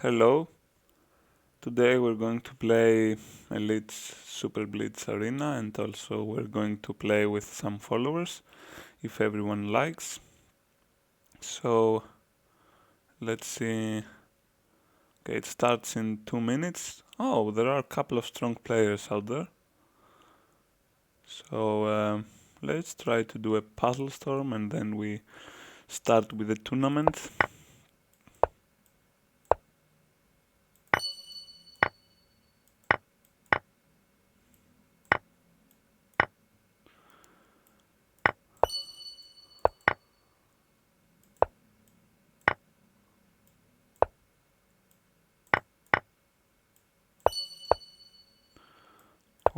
Hello, today we're going to play Elite Superblitz Arena and also we're going to play with some followers if everyone likes. So let's see. Okay, it starts in 2 minutes. Oh, there are a couple of strong players out there. So let's try to do a puzzle storm and then we start with the tournament.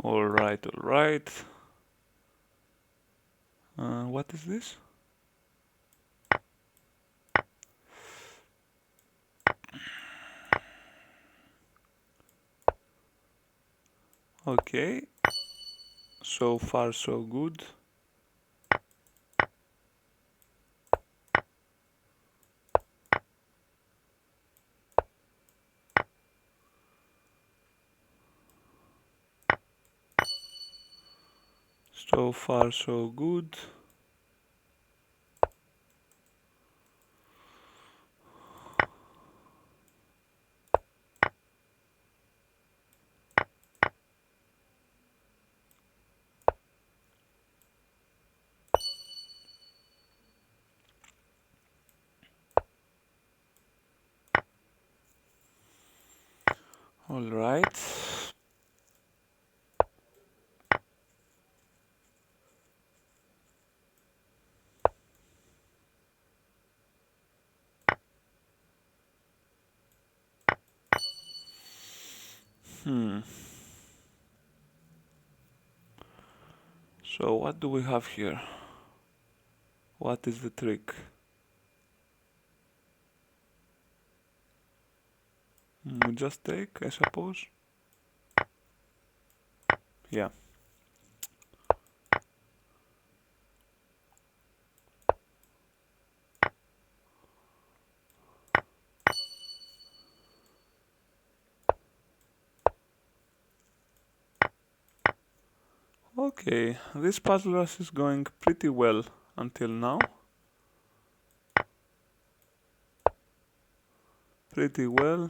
Alright, alright. What is this? Okay, so far so good. So far so good. All right. So what do we have here? What is the trick? We just take, I suppose. Yeah. Okay, this puzzle rush is going pretty well until now. Pretty well.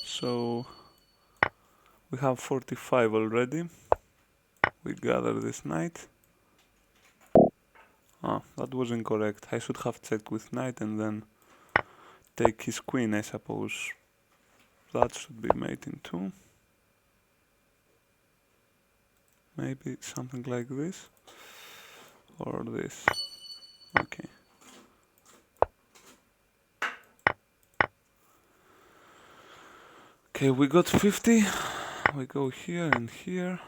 So we have 45 already. We gather this knight. Ah, that was incorrect. I should have checked with knight and then take his queen, I suppose. That should be mate in two. Maybe something like this. Or this. Okay. Okay, we got 50. We go here and here.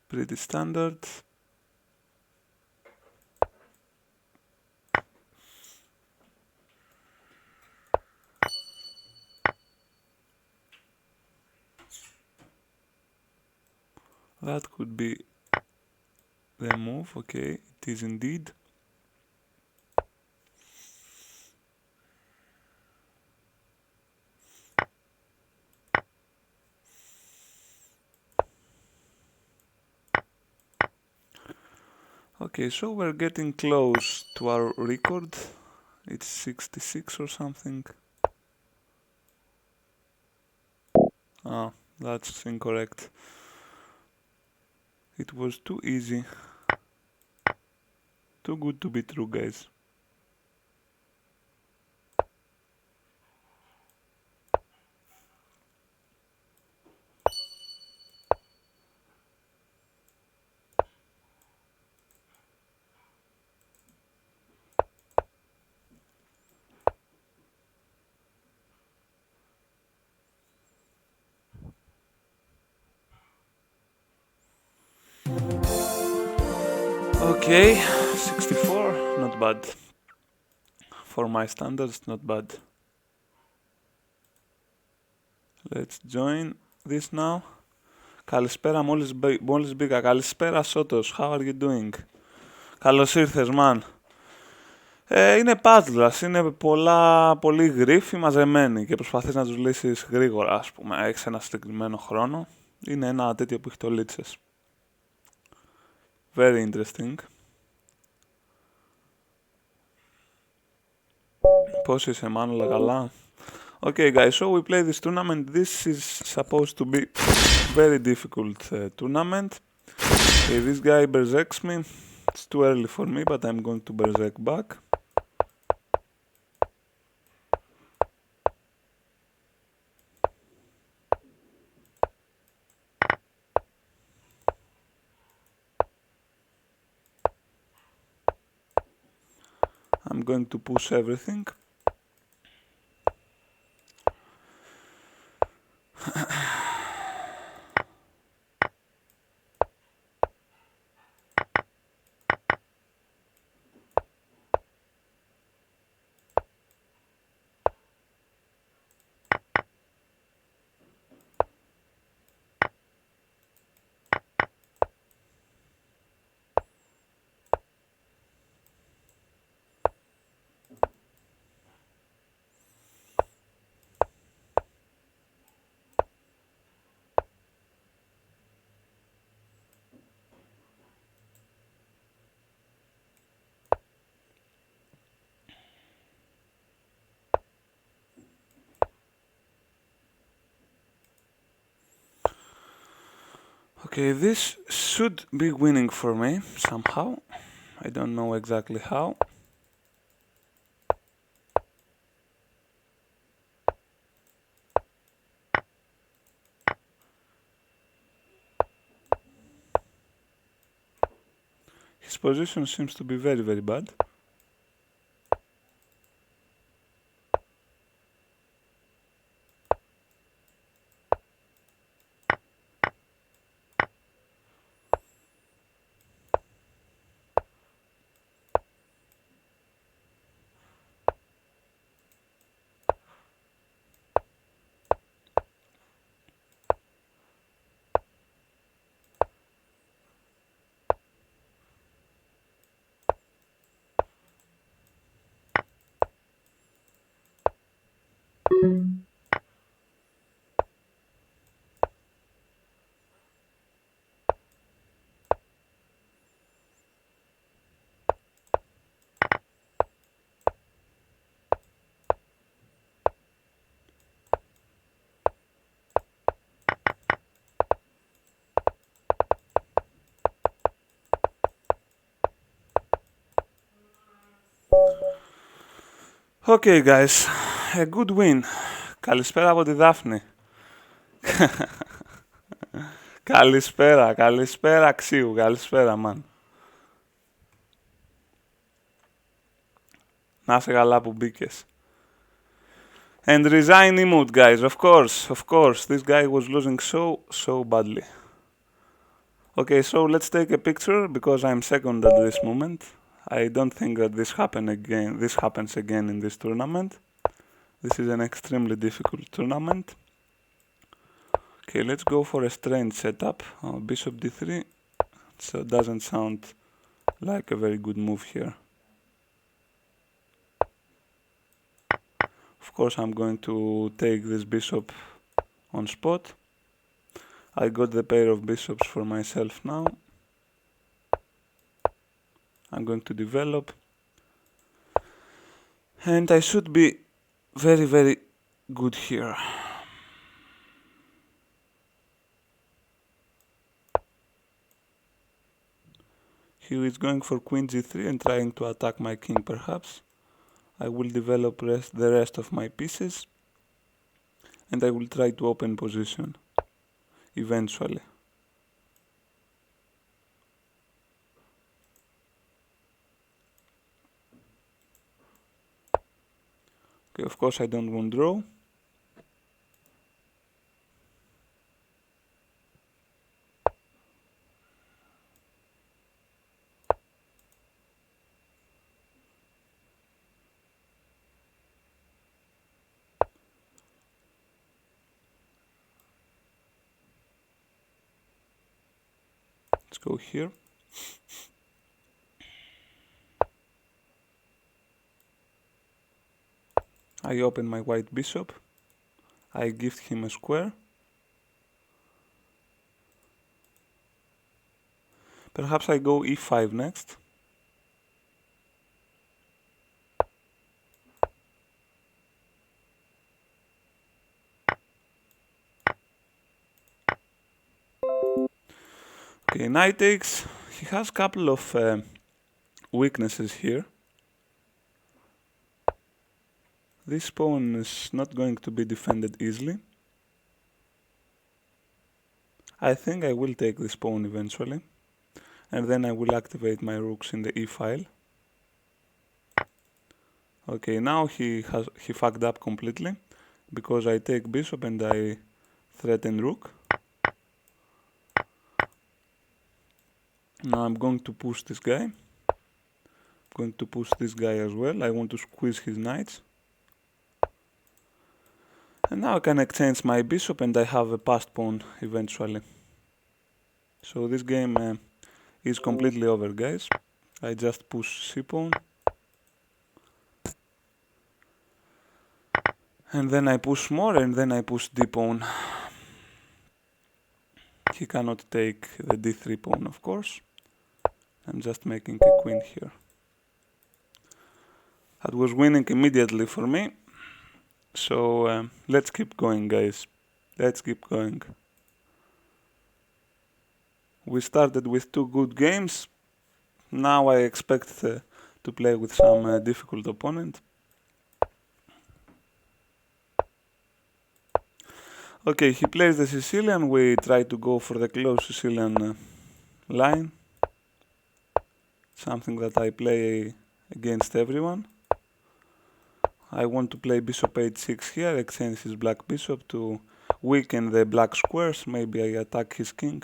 Pretty standard. That could be the move. Okay, it is indeed. Okay, so we're getting close to our record. It's 66 or something. Ah, that's incorrect. It was too easy. Too good to be true, guys. Okay, 64, not bad. For my standards, not bad. Let's join this now. Καλησπέρα, μόλις μπήκα. Καλησπέρα, Σώτος. How are you doing? Καλώς ήρθες, man. Είναι puzzles, είναι πολύ γρίφοι μαζεμένοι και προσπαθείς να τους λύσεις γρήγορα, ας πούμε. Έχεις ένα συγκεκριμένο χρόνο. Είναι ένα τέτοιο που έχει το λίτσες. Very interesting. Πώς είσαι, man, όλα καλά? Okay, guys, so we play this tournament. This is supposed to be very difficult tournament. Okay, this guy berserks me. It's too early for me, but I'm going to berserk back. I'm going to push everything. Okay, this should be winning for me somehow. I don't know exactly how. His position seems to be very, very bad. Okay, guys, a good win. Καλησπέρα από τη Δάφνη. Καλησπέρα αξίου, καλησπέρα, man. Να είσαι καλά που μπήκες. And resign emote, guys, of course, this guy was losing so badly. Okay, so let's take a picture, because I'm second at this moment. I don't think that this happens again in this tournament. This is an extremely difficult tournament. Okay, let's go for a strange setup. Bishop d3, so it doesn't sound like a very good move here. Of course, I'm going to take this bishop on spot. I got the pair of bishops for myself now. I'm going to develop. And I should be very, very good here. He is going for queen g3 and trying to attack my king, perhaps. I will develop the rest of my pieces, and I will try to open position eventually. Okay, of course I don't want draw. Go here. I open my white bishop. I gift him a square. Perhaps I go e5 next. Okay, knight takes. He has a couple of weaknesses here. This pawn is not going to be defended easily. I think I will take this pawn eventually, and then I will activate my rooks in the e-file. Okay, now he fucked up completely, because I take bishop and I threaten rook. Now I'm going to push this guy. I'm going to push this guy as well. I want to squeeze his knights. And now I can exchange my bishop and I have a passed pawn eventually. So this game is completely over, guys. I just push c-pawn. And then I push more and then I push d-pawn. He cannot take the d3 pawn, of course. I'm just making a queen here. That was winning immediately for me. So let's keep going, guys. Let's keep going. We started with 2 good games. Now I expect to play with some difficult opponent. Okay, he plays the Sicilian. We try to go for the close Sicilian line. Something that I play against everyone. I want to play bishop h6 here, exchange his black bishop to weaken the black squares. Maybe I attack his king.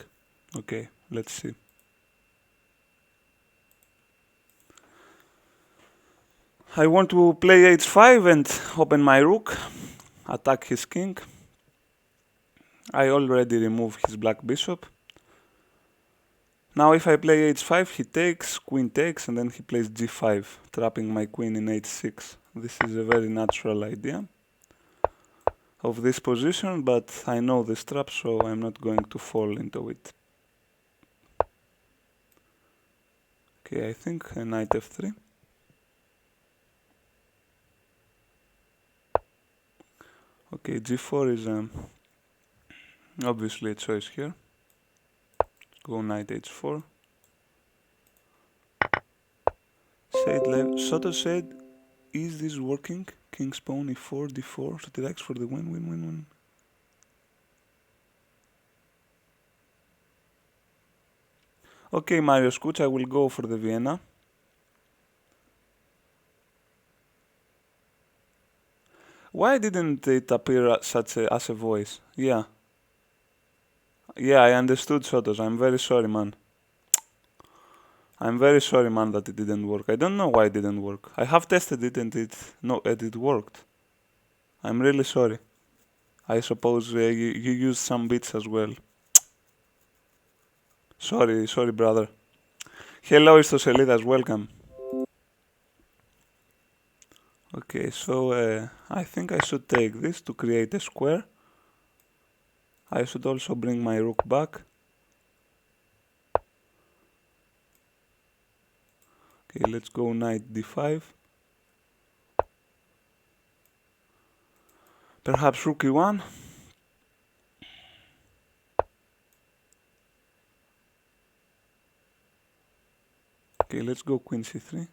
Okay, let's see. I want to play h5 and open my rook, attack his king. I already remove his black bishop. Now if I play h5, he takes, queen takes, and then he plays g5, trapping my queen in h6. This is a very natural idea of this position, but I know this trap, so I'm not going to fall into it. Okay, I think knight f3. Okay, g4 is obviously a choice here. Go knight h4. Soto said, is this working? King's pawn e4, d4, Sotirakis for the win, win, win, win. Okay, Mario Skuch, I will go for the Vienna. Why didn't it appear as a voice? Yeah. Yeah, I understood, Sotos. I'm very sorry, man. I'm very sorry, man, that it didn't work. I don't know why it didn't work. I have tested it and it worked. I'm really sorry. I suppose you used some bits as well. Sorry, brother. Hello, Istoselidas, welcome. Okay, so I think I should take this to create a square. I should also bring my rook back. Okay, let's go knight d5. Perhaps rook e1. Okay, let's go queen c3.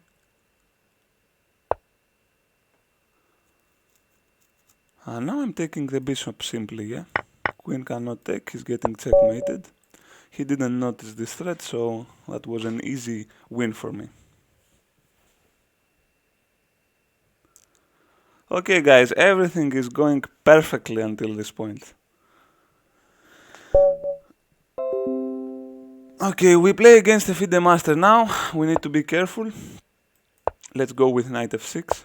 Now I'm taking the bishop simply, yeah? Queen cannot take, he's getting checkmated. He didn't notice this threat, so that was an easy win for me. Okay, guys, everything is going perfectly until this point. Okay, we play against the FIDE master now. We need to be careful. Let's go with knight f6.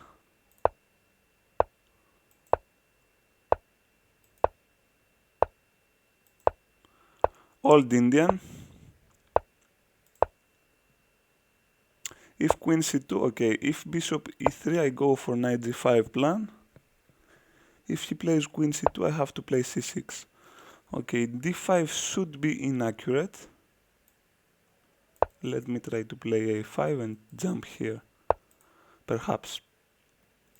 Old Indian. If queen c2, okay, if bishop e3, I go for knight g5 plan. If he plays queen c2, I have to play c6. Okay, d5 should be inaccurate. Let me try to play a5 and jump here. Perhaps.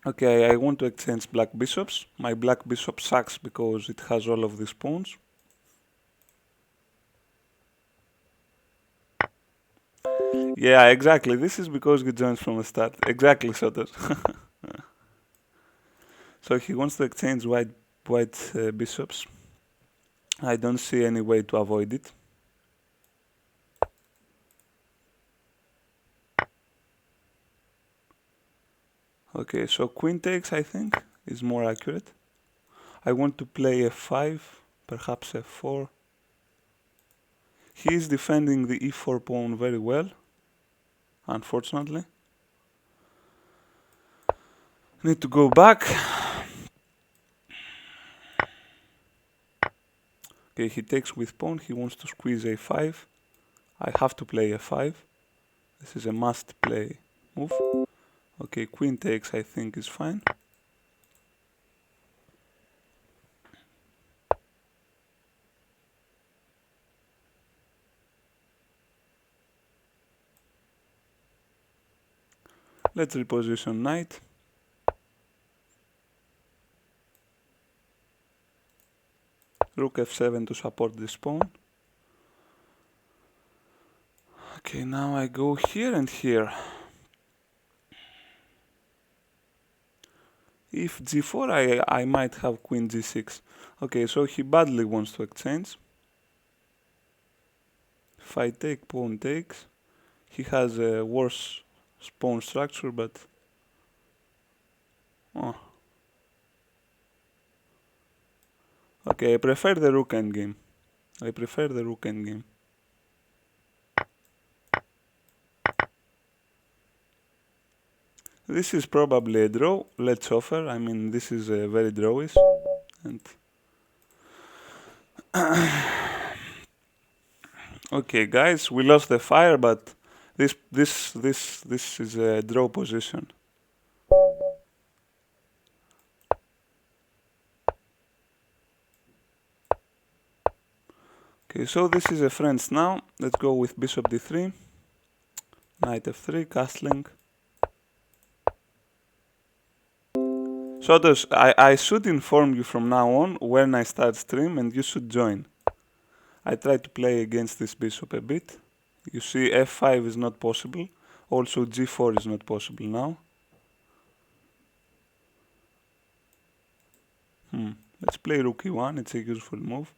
Okay, I want to exchange black bishops. My black bishop sucks because it has all of these pawns. Yeah, exactly. This is because he joins from the start. Exactly, Sotos. So he wants to exchange white bishops. I don't see any way to avoid it. Okay, so queen takes, I think, is more accurate. I want to play f5, perhaps f4. He is defending the e4 pawn very well, unfortunately. Need to go back. Okay, he takes with pawn, he wants to squeeze a5. I have to play f5. This is a must play move. Okay, queen takes, I think, is fine. Let's reposition knight. Rook f7 to support this pawn. Okay, now I go here and here. If g4, I might have queen g6. Okay, so he badly wants to exchange. If I take, pawn takes. He has a worse pawn structure, but... Oh. Okay, I prefer the rook endgame. I prefer the rook endgame. This is probably a draw. Let's offer. I mean, this is very drawish. And okay, guys, we lost the fire, but this is a draw position. Okay, so this is a French now. Let's go with bishop d3, knight f3, castling. Sotos, I should inform you from now on when I start stream, and you should join. I try to play against this bishop a bit. You see f5 is not possible. Also g4 is not possible now. Let's play rook e1, it's a useful move.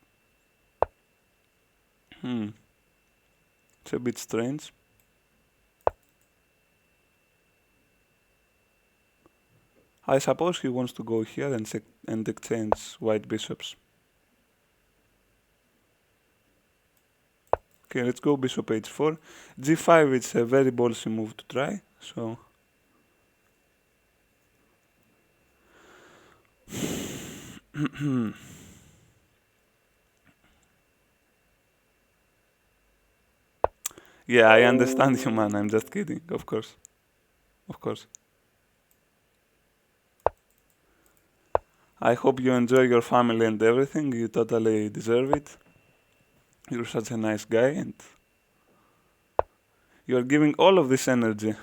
It's a bit strange. I suppose he wants to go here and exchange white bishops. Okay, let's go bishop h4. g5, it's a very ballsy move to try, so... Yeah, I understand you, man. I'm just kidding, of course. Of course. I hope you enjoy your family and everything. You totally deserve it. You're such a nice guy, and you're giving all of this energy.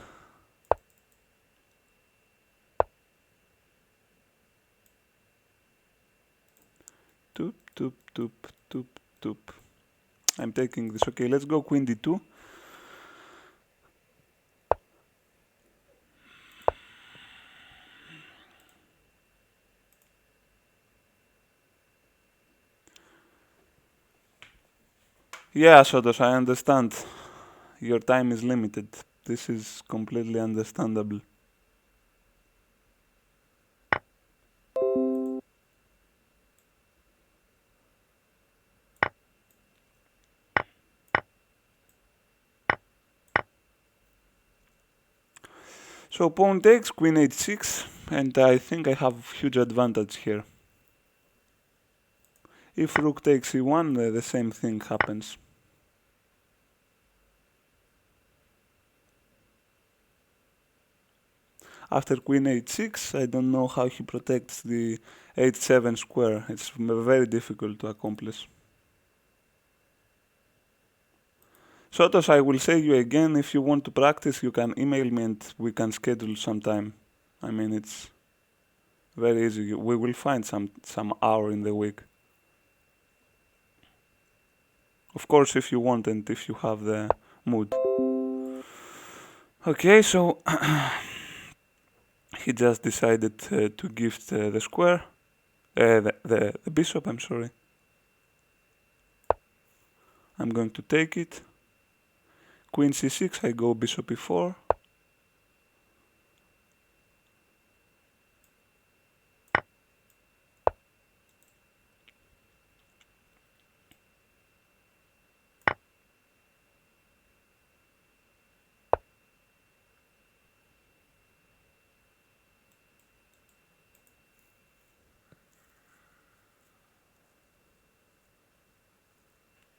Toop, toop, toop, toop, toop. I'm taking this. Okay, let's go queen d2. Yeah, Sotos, I understand. Your time is limited. This is completely understandable. So pawn takes, queen h6, and I think I have huge advantage here. If rook takes e1, the same thing happens. After queen h6, I don't know how he protects the h7 square. It's very difficult to accomplish. Sotos, I will say you again, if you want to practice, you can email me and we can schedule some time. I mean, it's very easy. We will find some hour in the week. Of course, if you want and if you have the mood. Okay, so he just decided to gift the square, the bishop, I'm sorry. I'm going to take it. Queen c6, I go bishop e4.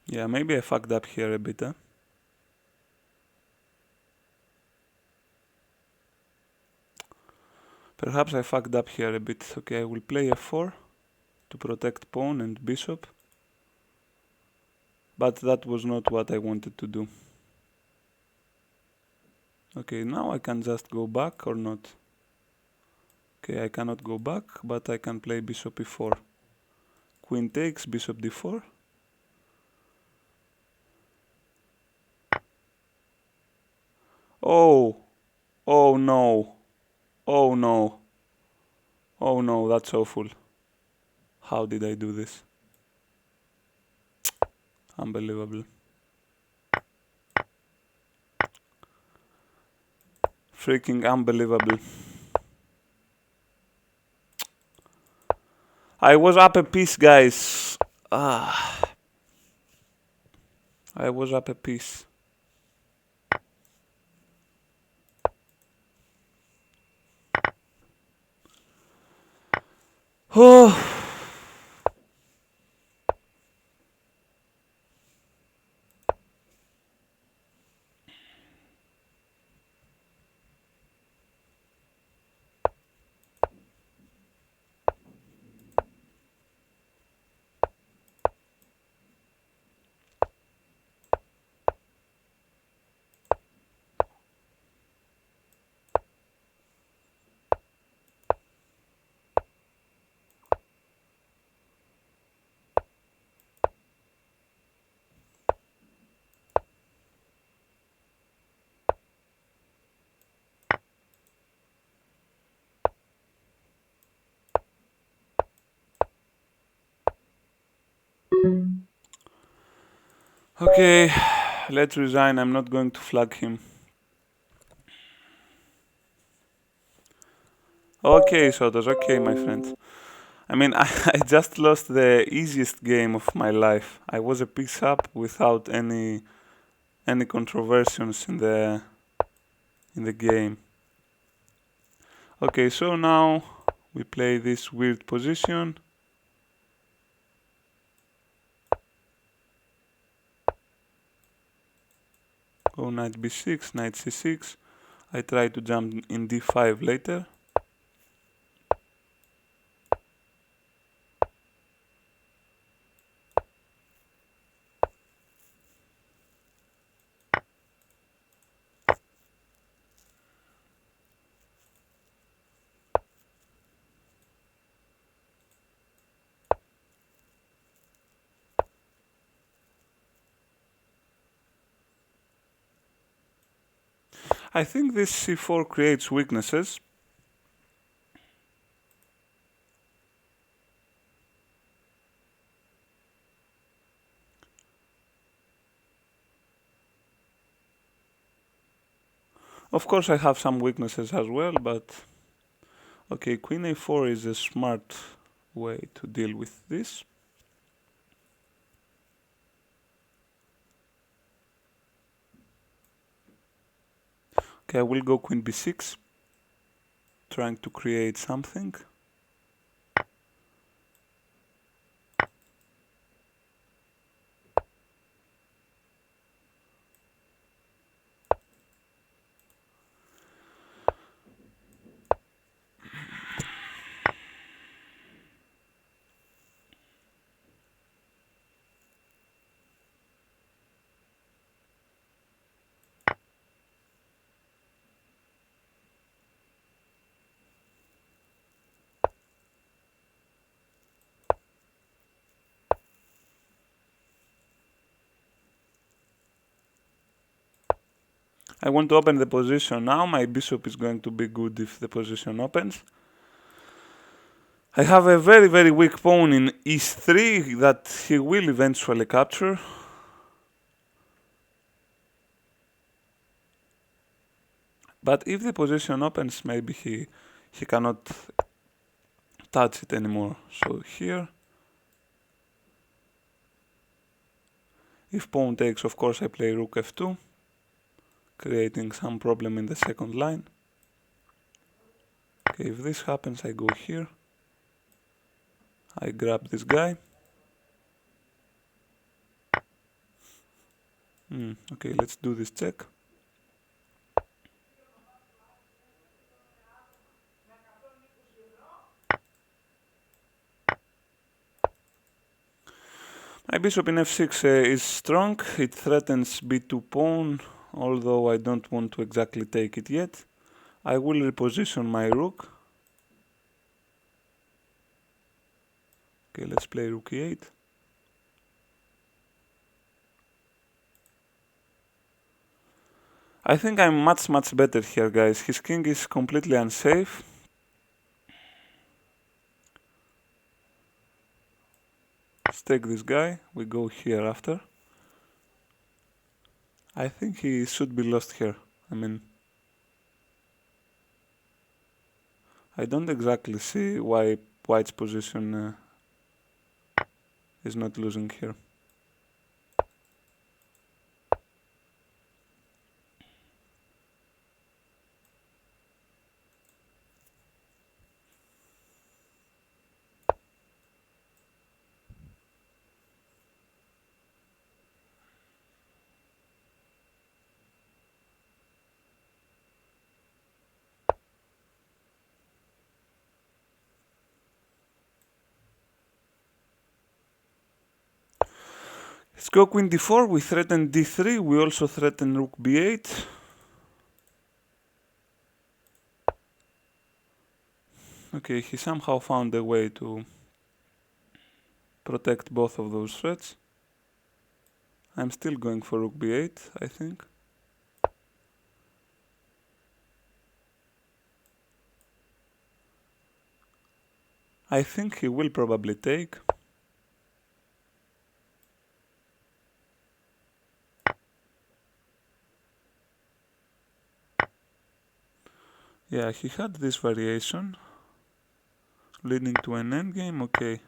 Yeah, maybe I fucked up here a bit, Perhaps I fucked up here a bit. Okay, I will play f4 to protect pawn and bishop. But that was not what I wanted to do. Okay, now I can just go back or not. Okay, I cannot go back, but I can play bishop e4. Queen takes, bishop d4. Oh! Oh no! Oh no! Oh no, that's awful. How did I do this? Unbelievable. Freaking unbelievable. I was up a piece, guys. I was up a piece. Oh! Okay, let's resign. I'm not going to flag him. Okay, Sotos, okay, my friend. I mean, I just lost the easiest game of my life. I was a piece up without any controversies in the game. Okay, so now we play this weird position. Go knight b6, knight c6. I try to jump in d5 later. I think this c4 creates weaknesses. Of course I have some weaknesses as well, but okay, queen a4 is a smart way to deal with this. Okay, I will go queen b6, trying to create something. I want to open the position now. My bishop is going to be good if the position opens. I have a very, very weak pawn in e3 that he will eventually capture. But if the position opens, maybe he cannot touch it anymore. So here, if pawn takes, of course I play rook f2, creating some problem in the second line. Okay, if this happens, I go here. I grab this guy. Okay, let's do this check. My bishop in f6 is strong. It threatens b2 pawn, although I don't want to exactly take it yet. I will reposition my rook. Okay, let's play rook e8. I think I'm much better here, guys. His king is completely unsafe. Let's take this guy. We go here after. I think he should be lost here. I mean, I don't exactly see why white's position is not losing here. Let's go queen d4. We threaten d3. We also threaten rook b8. Okay, he somehow found a way to protect both of those threats. I'm still going for rook b8, I think. I think he will probably take. Yeah, he had this variation leading to an endgame. Okay.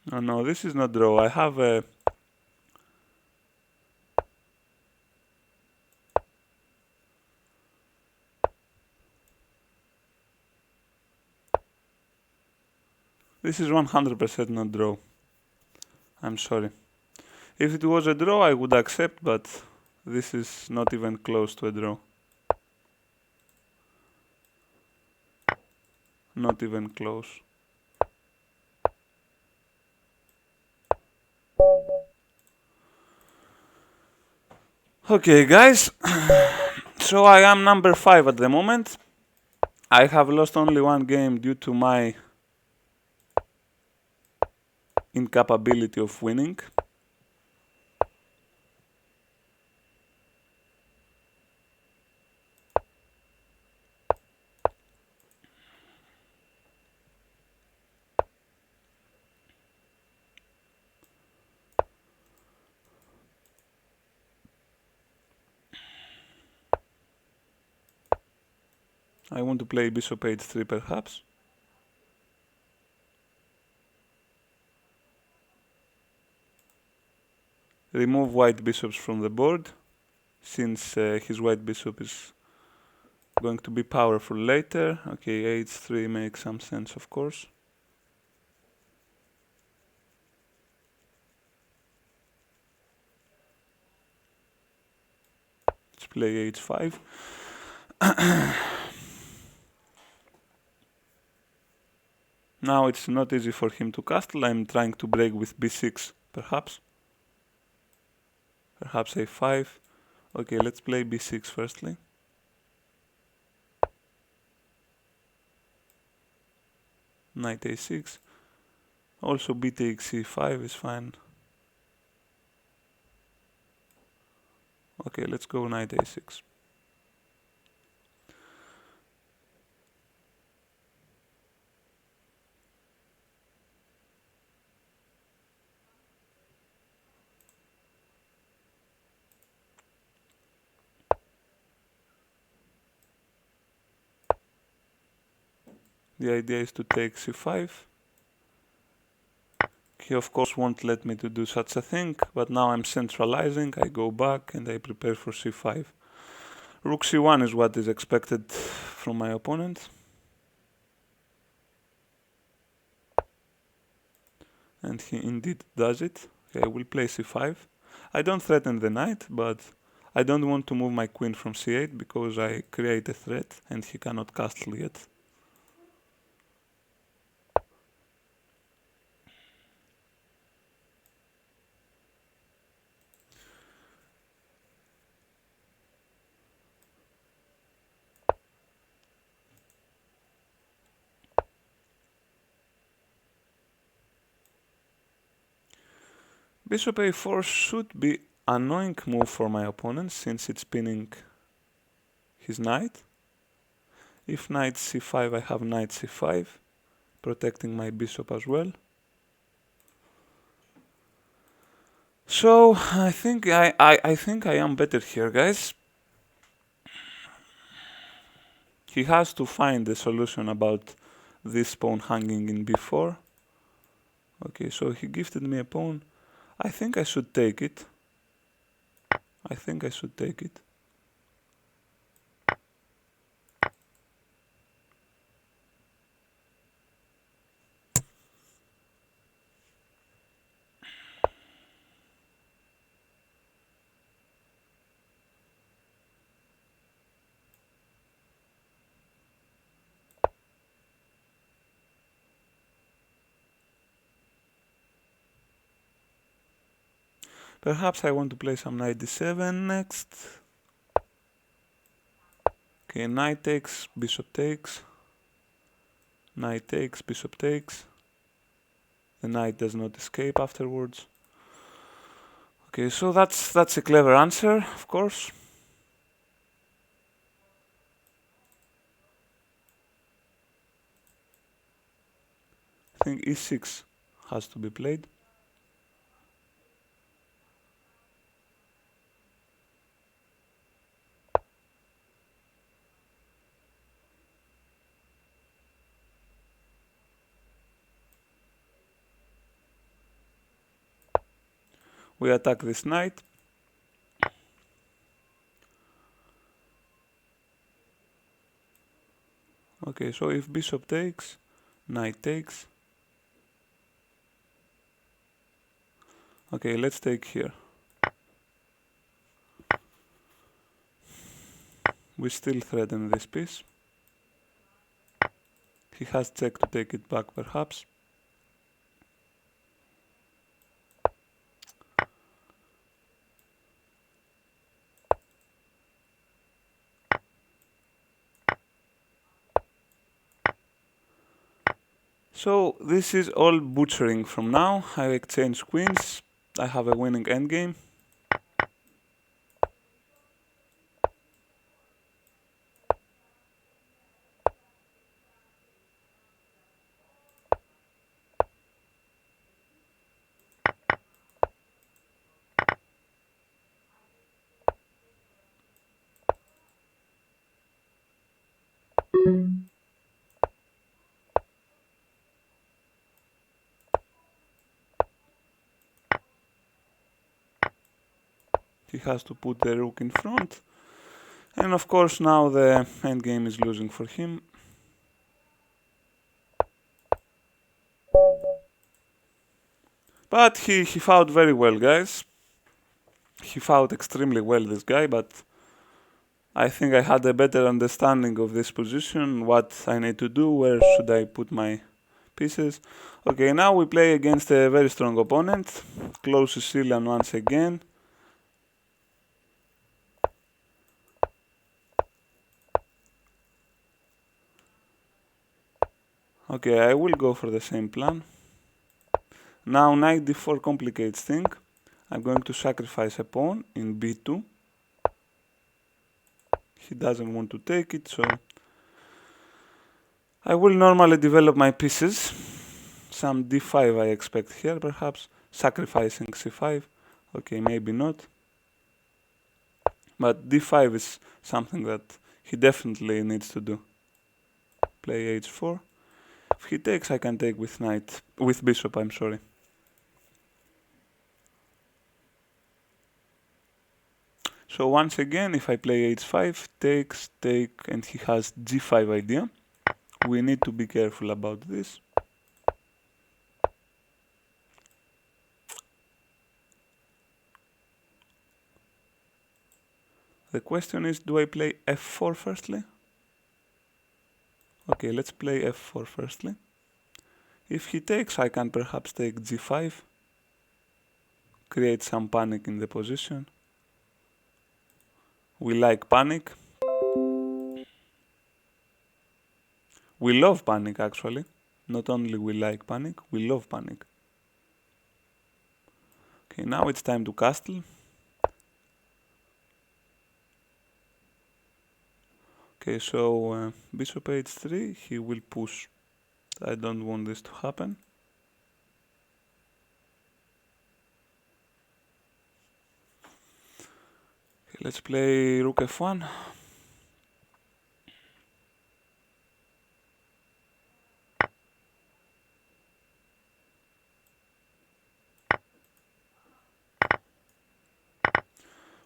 Oh no, this is not draw. I have a... This is 100% not draw. I'm sorry. If it was a draw, I would accept, but this is not even close to a draw. Not even close. Okay, guys. So I am number 5 at the moment. I have lost only one game due to my incapability of winning. I want to play bishop h3 perhaps. Remove white bishops from the board, since his white bishop is going to be powerful later. Okay, h3 makes some sense, of course. Let's play h5. Now it's not easy for him to castle. I'm trying to break with b6, perhaps. Perhaps a5. Okay, let's play b6 firstly. Knight a6. Also b takes c5 is fine. Okay, let's go knight a6. The idea is to take c5. He of course won't let me to do such a thing, but now I'm centralizing, I go back and I prepare for c5. Rook c1 is what is expected from my opponent. And he indeed does it. Okay, I will play c5. I don't threaten the knight, but I don't want to move my queen from c8 because I create a threat and he cannot castle yet. Bishop a4 should be an annoying move for my opponent since it's pinning his knight. If knight c5, I have knight c5, protecting my bishop as well. So I think I am better here, guys. He has to find a solution about this pawn hanging in b4. Okay, so he gifted me a pawn. I think I should take it. I think I should take it. Perhaps I want to play some knight d7 next. Okay, knight takes, bishop takes. Knight takes, bishop takes. The knight does not escape afterwards. Okay, so that's a clever answer, of course. I think e6 has to be played. We attack this knight. Okay, so if bishop takes, knight takes. Okay, let's take here. We still threaten this piece. He has check to take it back, perhaps. So this is all butchering from now. I exchange queens. I have a winning endgame. He has to put the rook in front. And of course now the endgame is losing for him. But he fought very well, guys. He fought extremely well, this guy, but I think I had a better understanding of this position, what I need to do, where should I put my pieces. Okay, now we play against a very strong opponent, close Sicilian once again. Okay, I will go for the same plan. Now knight d4 complicates things. I'm going to sacrifice a pawn in b2. He doesn't want to take it, so I will normally develop my pieces. Some d5 I expect here, perhaps. Sacrificing c5. Okay, maybe not. But d5 is something that he definitely needs to do. Play h4. If he takes, I can take with knight, with bishop, I'm sorry. So once again, if I play h5, takes, take, and he has g5 idea, we need to be careful about this. The question is, do I play f4 firstly? Okay, let's play f4 firstly. If he takes, I can perhaps take g5, create some panic in the position. We like panic. We love panic, actually. Not only we like panic, we love panic. Okay, now it's time to castle. Okay, so bishop h3, he will push. I don't want this to happen. Okay, let's play rook f1.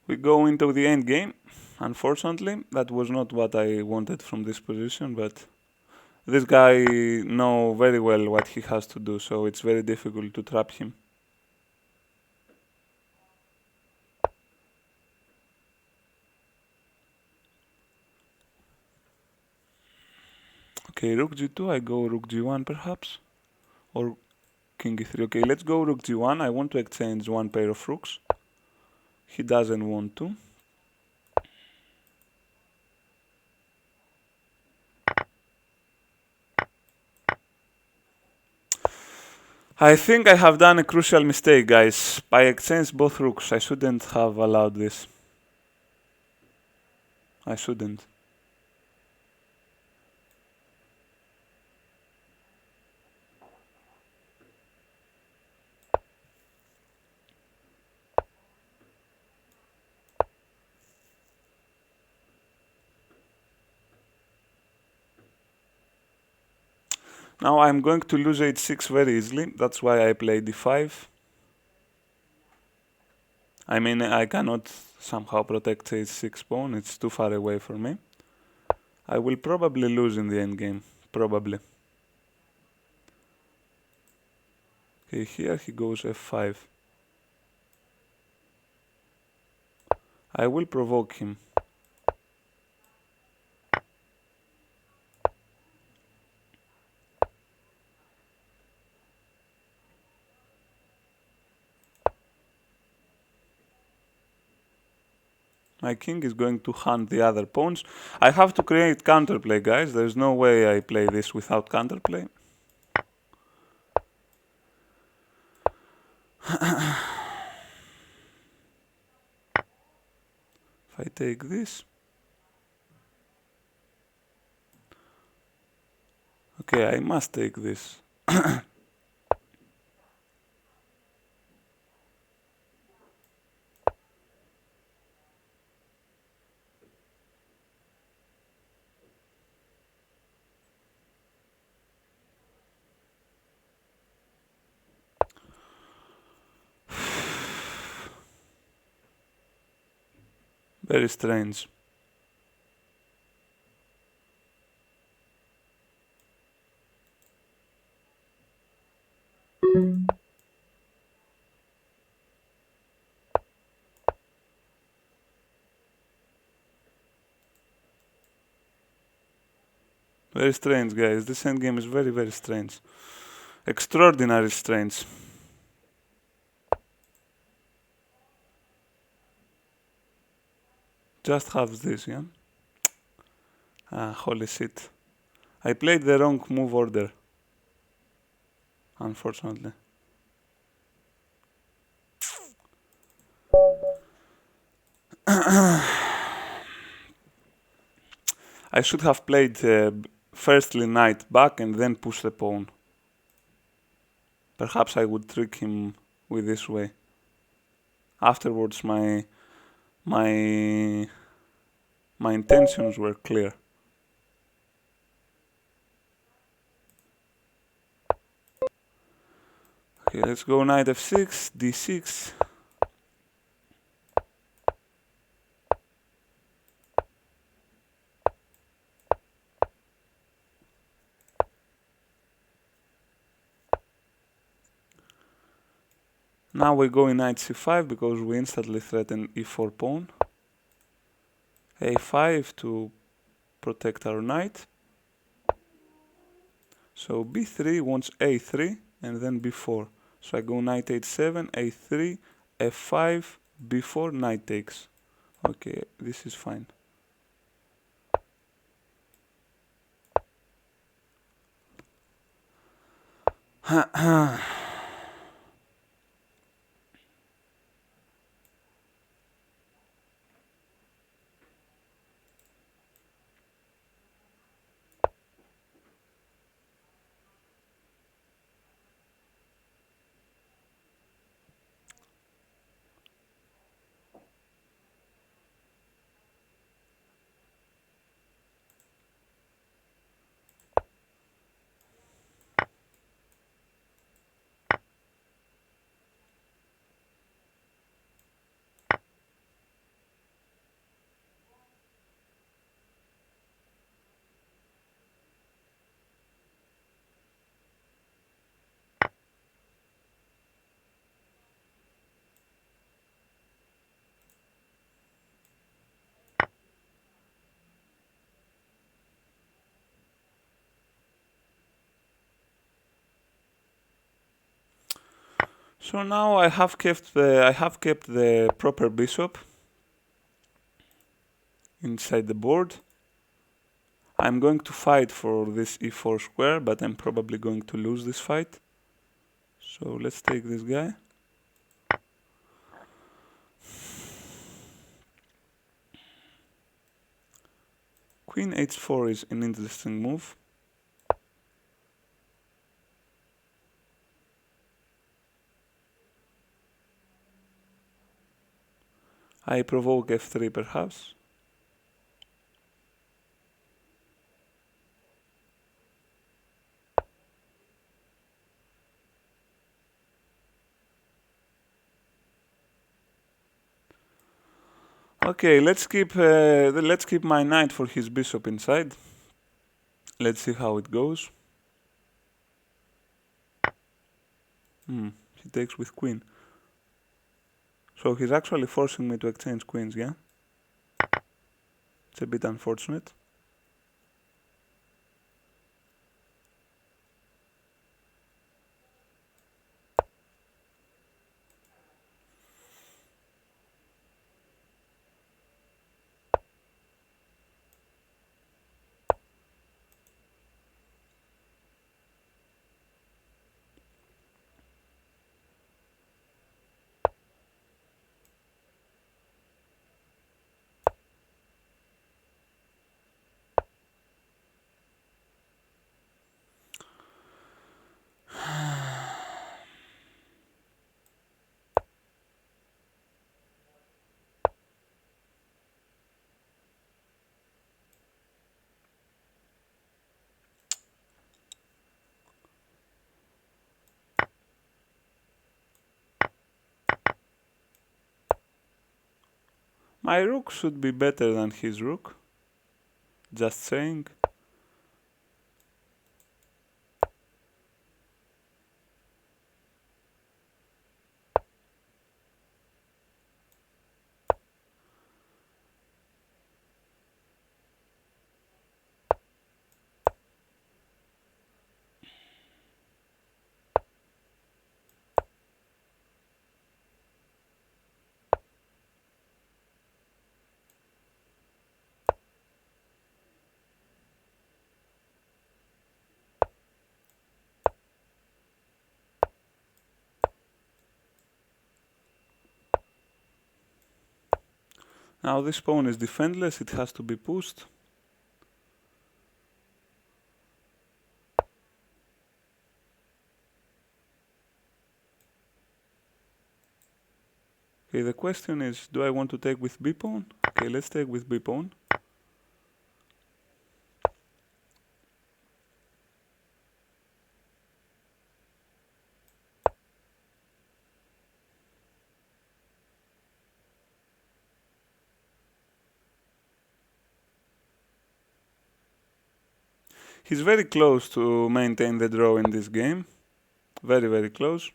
We go into the endgame. Unfortunately, that was not what I wanted from this position, but this guy knows very well what he has to do, so it's very difficult to trap him. Okay, rook g2, I go rook g1 perhaps, or king e3. Okay, let's go rook g1. I want to exchange one pair of rooks. He doesn't want to. I think I have done a crucial mistake, guys. I exchanged both rooks. I shouldn't have allowed this. I shouldn't. Now I'm going to lose h6 very easily. That's why I play d5. I mean, I cannot somehow protect h6 pawn. It's too far away for me. I will probably lose in the endgame. Probably. Okay, here he goes f5. I will provoke him. My king is going to hunt the other pawns. I have to create counterplay, guys. There's no way I play this without counterplay. If I take this... Okay, I must take this. Very strange. Very strange, guys. This endgame is very, very strange. Extraordinary strange. Just have this, yeah? Ah, holy shit. I played the wrong move order. Unfortunately. I should have played firstly knight back and then push the pawn. Perhaps I would trick him with this way. Afterwards my intentions were clear. Okay, let's go knight f6, d6. Now we go in knight c5 because we instantly threaten e4 pawn. a5 to protect our knight. So b3 wants a3 and then b4. So I go knight h7, a3, f5, b4, knight takes. Okay, this is fine. So now I have kept the proper bishop inside the board. I'm going to fight for this e4 square, but I'm probably going to lose this fight. So let's take this guy. Queen h4 is an interesting move. I provoke f3 perhaps. Okay, let's keep my knight for his bishop inside. Let's see how it goes. He takes with queen. So he's actually forcing me to exchange queens, yeah? It's a bit unfortunate. My rook should be better than his rook. Just saying. Now this pawn is defenseless, it has to be pushed. Okay, the question is, do I want to take with b-pawn? Okay, let's take with b-pawn. He's very close to maintain the draw in this game. Very, very close.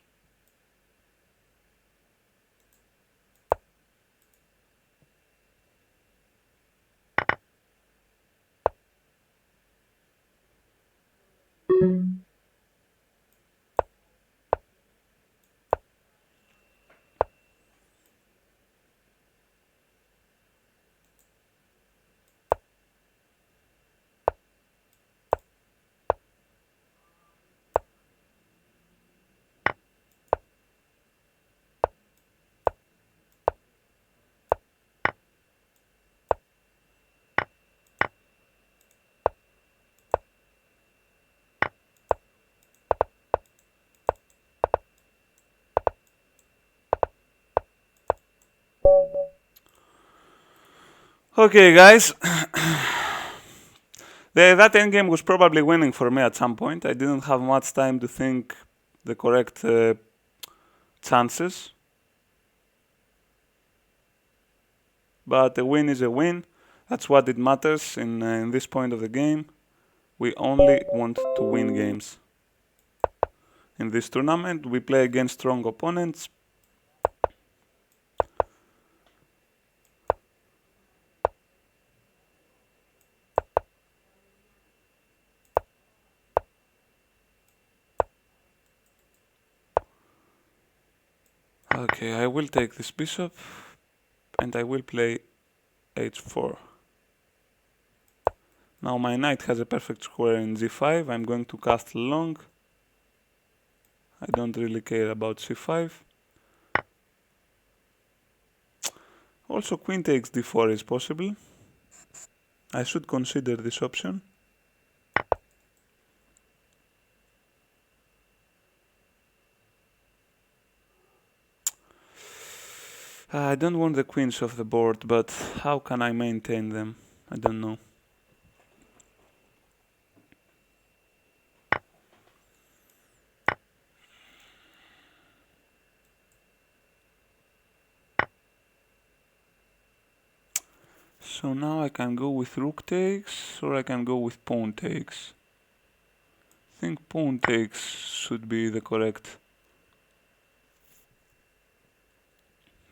Okay, guys. That endgame was probably winning for me at some point. I didn't have much time to think the correct chances. But a win is a win. That's what it matters in this point of the game. We only want to win games. In this tournament, we play against strong opponents. Okay, I will take this bishop and I will play h4. Now my knight has a perfect square in g5. I'm going to castle long. I don't really care about c5. Also queen takes d4 is possible. I should consider this option. I don't want the queens off the board, but how can I maintain them? I don't know. So now I can go with rook takes, or I can go with pawn takes. I think pawn takes should be the correct.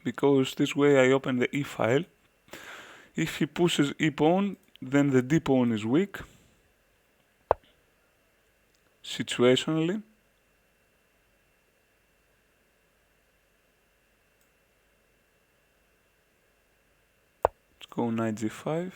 Because this way I open the e-file. If he pushes e-pawn, then the d-pawn is weak. Situationally. Let's go knight g5.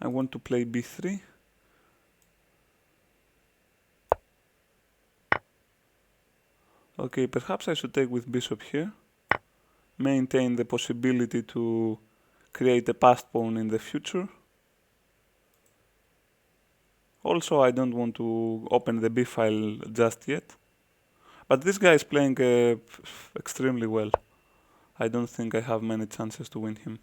I want to play b3. Okay, perhaps I should take with bishop here. Maintain the possibility to create a passed pawn in the future. Also, I don't want to open the b file just yet. But this guy is playing extremely well. I don't think I have many chances to win him.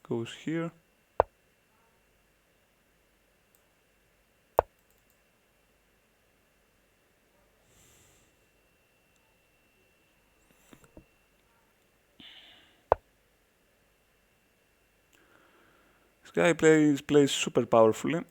Goes here. This guy plays super powerfully.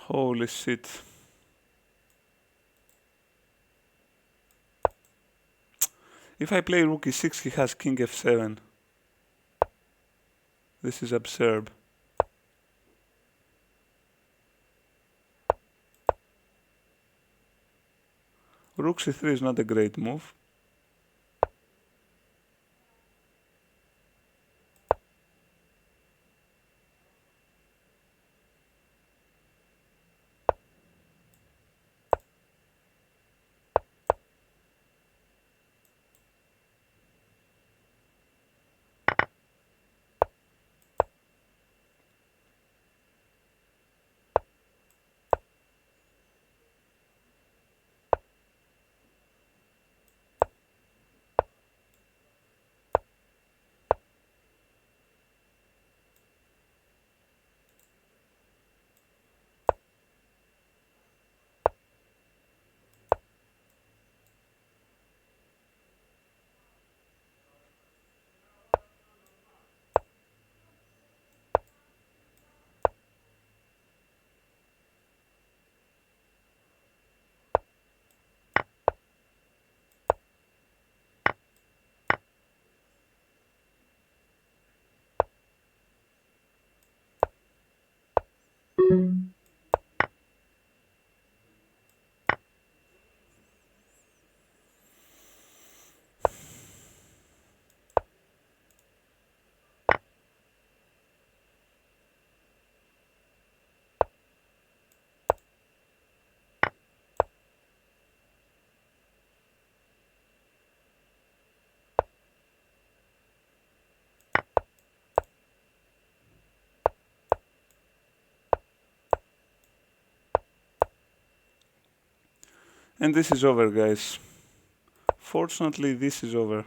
Holy shit. If I play rook e6, he has king f7. This is absurd. Rook c3 is not a great move. And this is over, guys. Fortunately, this is over.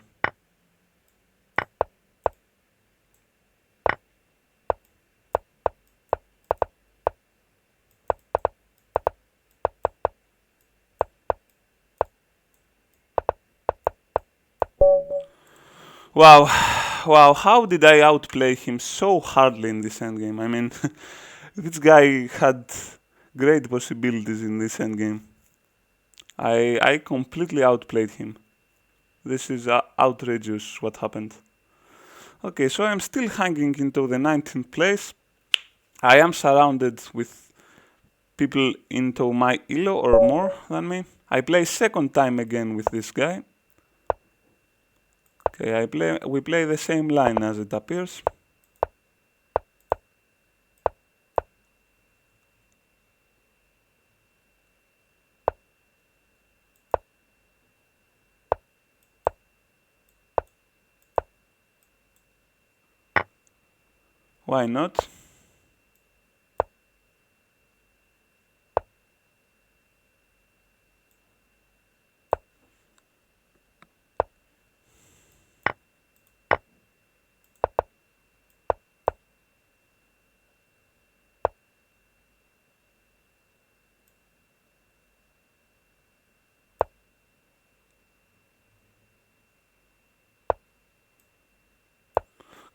Wow, wow, how did I outplay him so hardly in this endgame? I mean, this guy had great possibilities in this endgame. I completely outplayed him. This is outrageous what happened. Okay, so I'm still hanging into the 19th place. I am surrounded with people into my elo or more than me. I play second time again with this guy. Okay, we play the same line as it appears. Why not?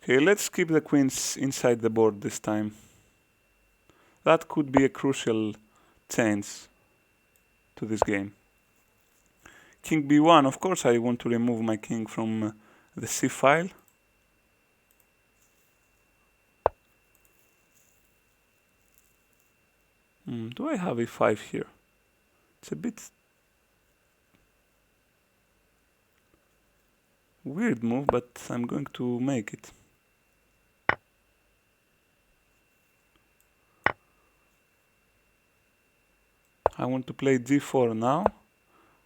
Okay, let's keep the queens inside the board this time. That could be a crucial change to this game. King b1, of course I want to remove my king from the c file. Do I have e5 here? It's a bit weird move, but I'm going to make it. I want to play g4 now,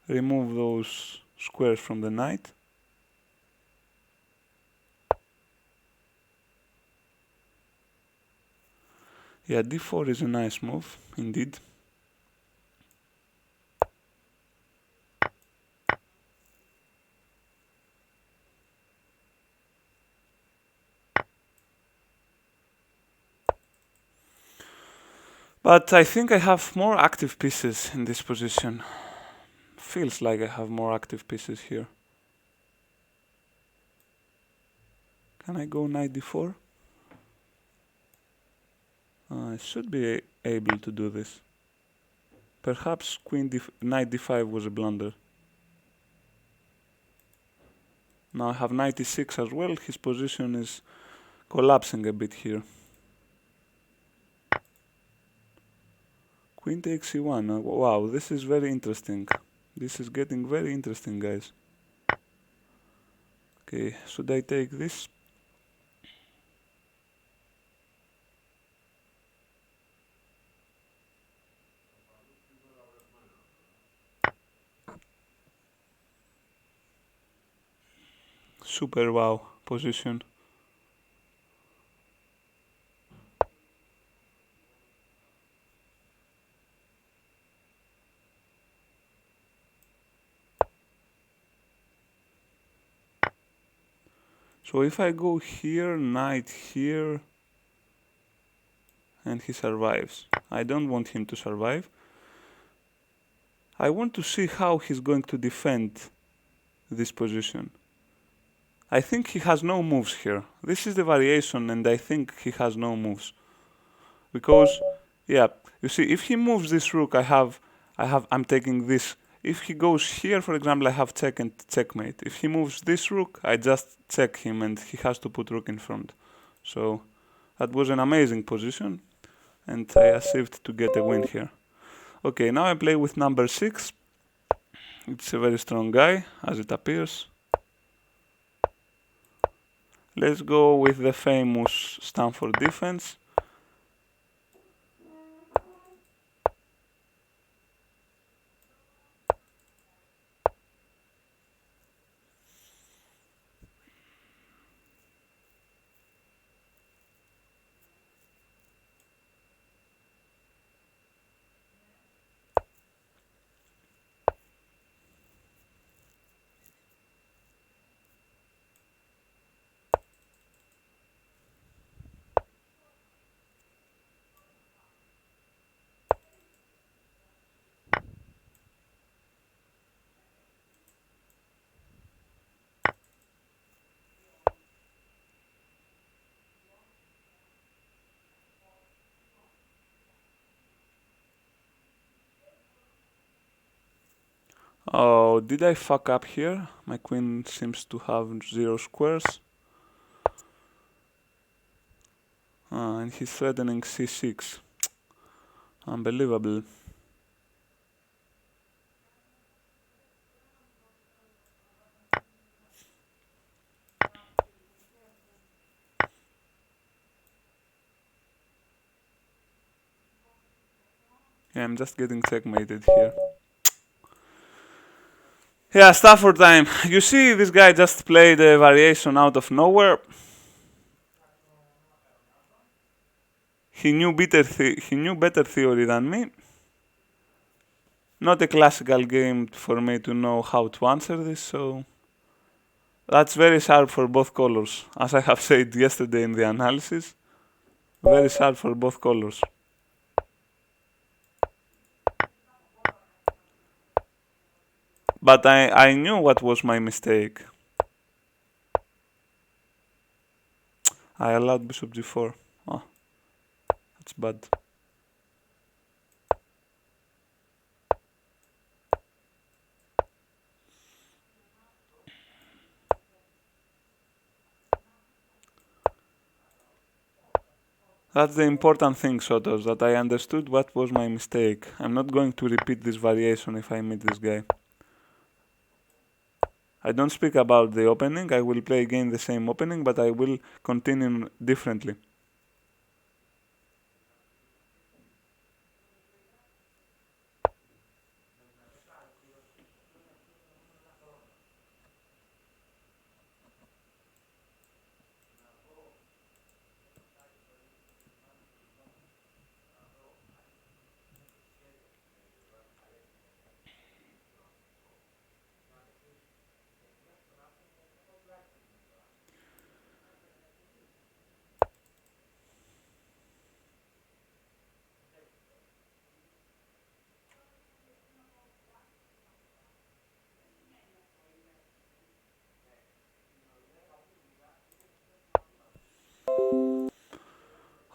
remove those squares from the knight. Yeah, d4 is a nice move, indeed. But I think I have more active pieces in this position. Feels like I have more active pieces here. Can I go knight d4? I should be able to do this. Perhaps knight d5 was a blunder. Now I have knight e6 as well. His position is collapsing a bit here. Queen takes e1. Wow, this is very interesting. This is getting very interesting, guys. Okay, should I take this? Super wow position. So if I go here, knight here, and he survives. I don't want him to survive. I want to see how he's going to defend this position. I think he has no moves here. This is the variation, and I think he has no moves. Because, yeah, you see, if he moves this rook, I'm taking this. If he goes here, for example, I have check and checkmate. If he moves this rook, I just check him, and he has to put rook in front. So that was an amazing position, and I achieved to get a win here. Okay, now I play with number 6. It's a very strong guy, as it appears. Let's go with the famous Stanford defense. Oh, did I fuck up here? My queen seems to have 0 squares. And he's threatening c6. Unbelievable. Yeah, I'm just getting checkmated here. Yeah, Stafford time. You see, this guy just played a variation out of nowhere. He knew better theory than me. Not a classical game for me to know how to answer this, so that's very sharp for both colors. As I have said yesterday in the analysis, very sharp for both colors. But I knew what was my mistake. I allowed bishop g4. Oh, that's bad. That's the important thing, Sotos, that I understood what was my mistake. I'm not going to repeat this variation if I meet this guy. I don't speak about the opening, I will play again the same opening, but I will continue differently.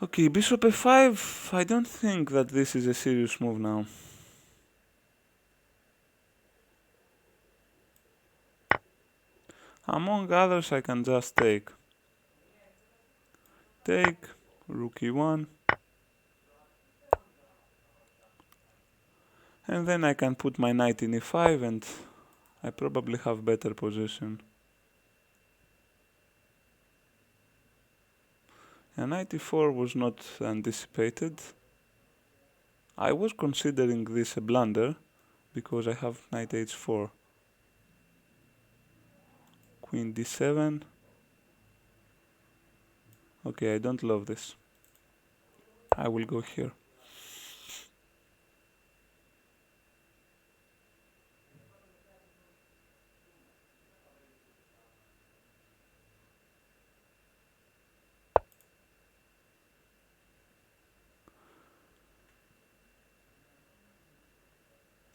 Okay, bishop f5. I don't think that this is a serious move now. Among others, I can just take, rook e1, and then I can put my knight in e5 and I probably have better position. And knight e4 was not anticipated. I was considering this a blunder because I have knight h4. Queen d7. Okay, I don't love this. I will go here.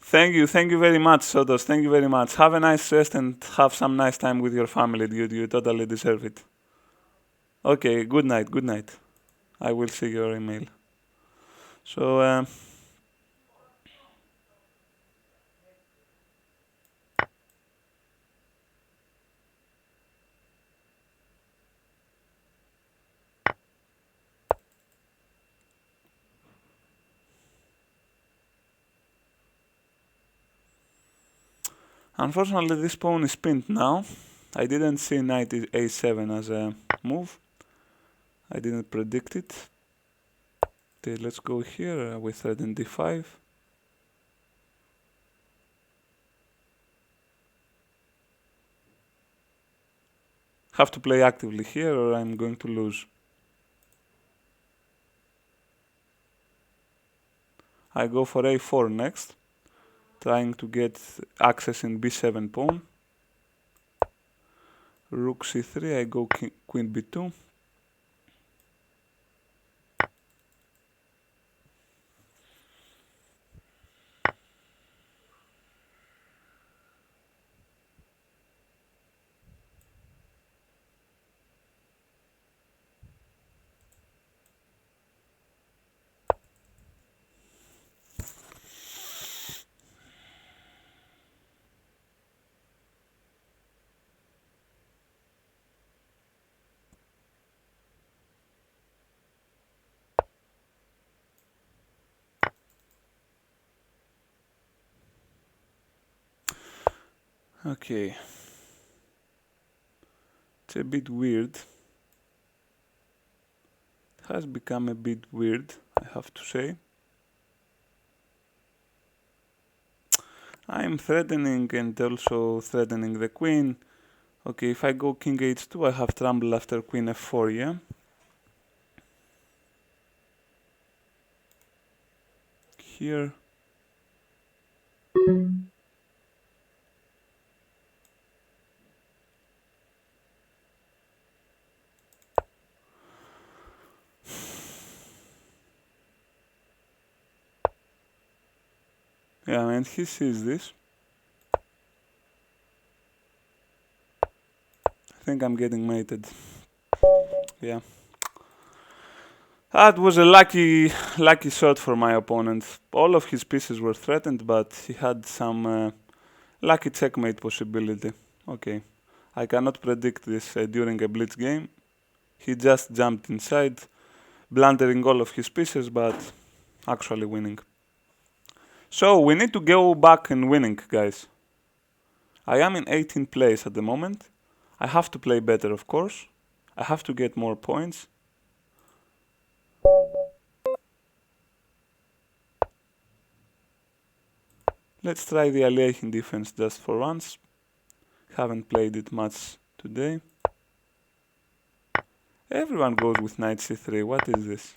Thank you very much, Sotos. Thank you very much. Have a nice rest and have some nice time with your family, dude. You totally deserve it. Okay, good night, good night. I will see your email. So, unfortunately, this pawn is pinned now. I didn't see knight a7 as a move. I didn't predict it. Okay, let's go here with thread in d5. Have to play actively here or I'm going to lose. I go for a4 next, trying to get access in b7 pawn. Rook c3, I go queen b2. Okay. It's a bit weird. It has become a bit weird, I have to say. I'm threatening and also threatening the queen. Okay, if I go king h2, I have trouble after queen f4, yeah? Here. Yeah, and he sees this. I think I'm getting mated. Yeah. That was a lucky shot for my opponent. All of his pieces were threatened, but he had some lucky checkmate possibility. Okay. I cannot predict this during a blitz game. He just jumped inside, blundering all of his pieces, but actually winning. So we need to go back and winning, guys. I am in 18th place at the moment. I have to play better, of course. I have to get more points. Let's try the Aleichin defense just for once. Haven't played it much today. Everyone goes with knight c3. What is this?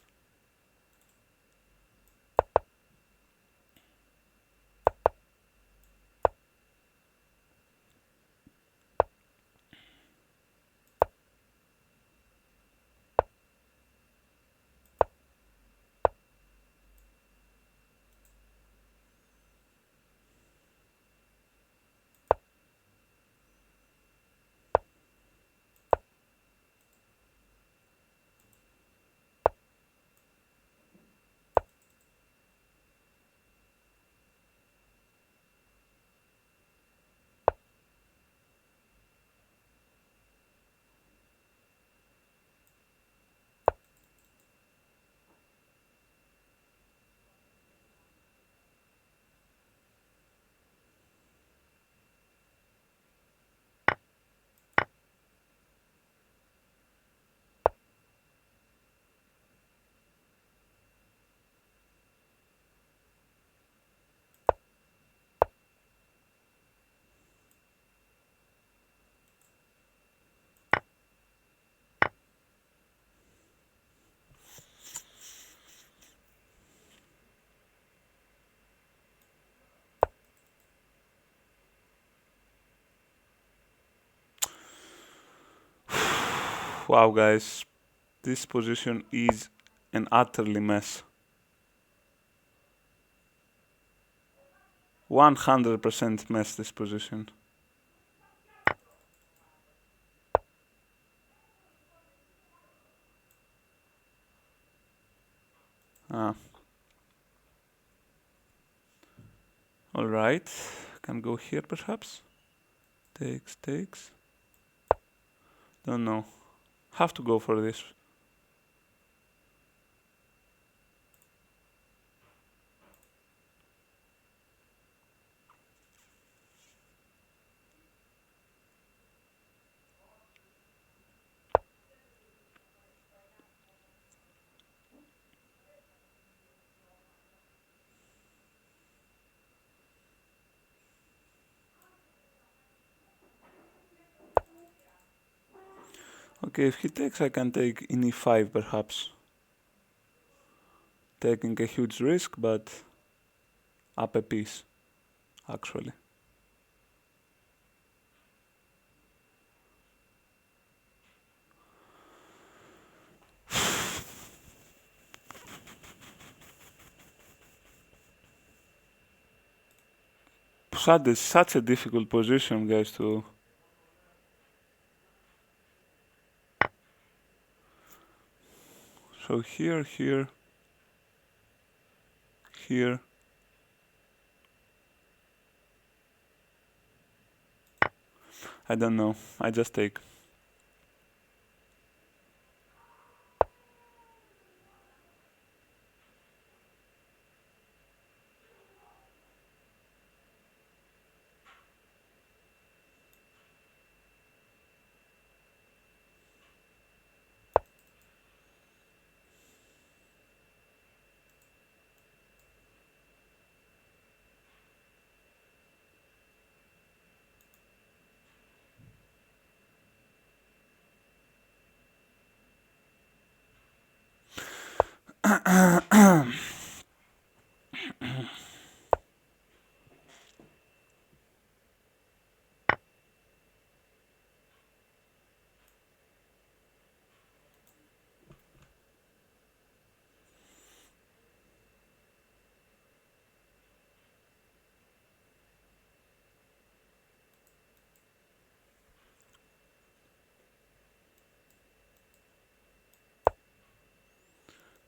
Wow, guys, this position is an utterly mess. 100% mess, this position. Alright, can go here perhaps. Takes. Don't know. Have to go for this. Okay, if he takes, I can take in e5 perhaps. Taking a huge risk, but up a piece, actually. Such a difficult position, guys, to... So here. I don't know, I just take.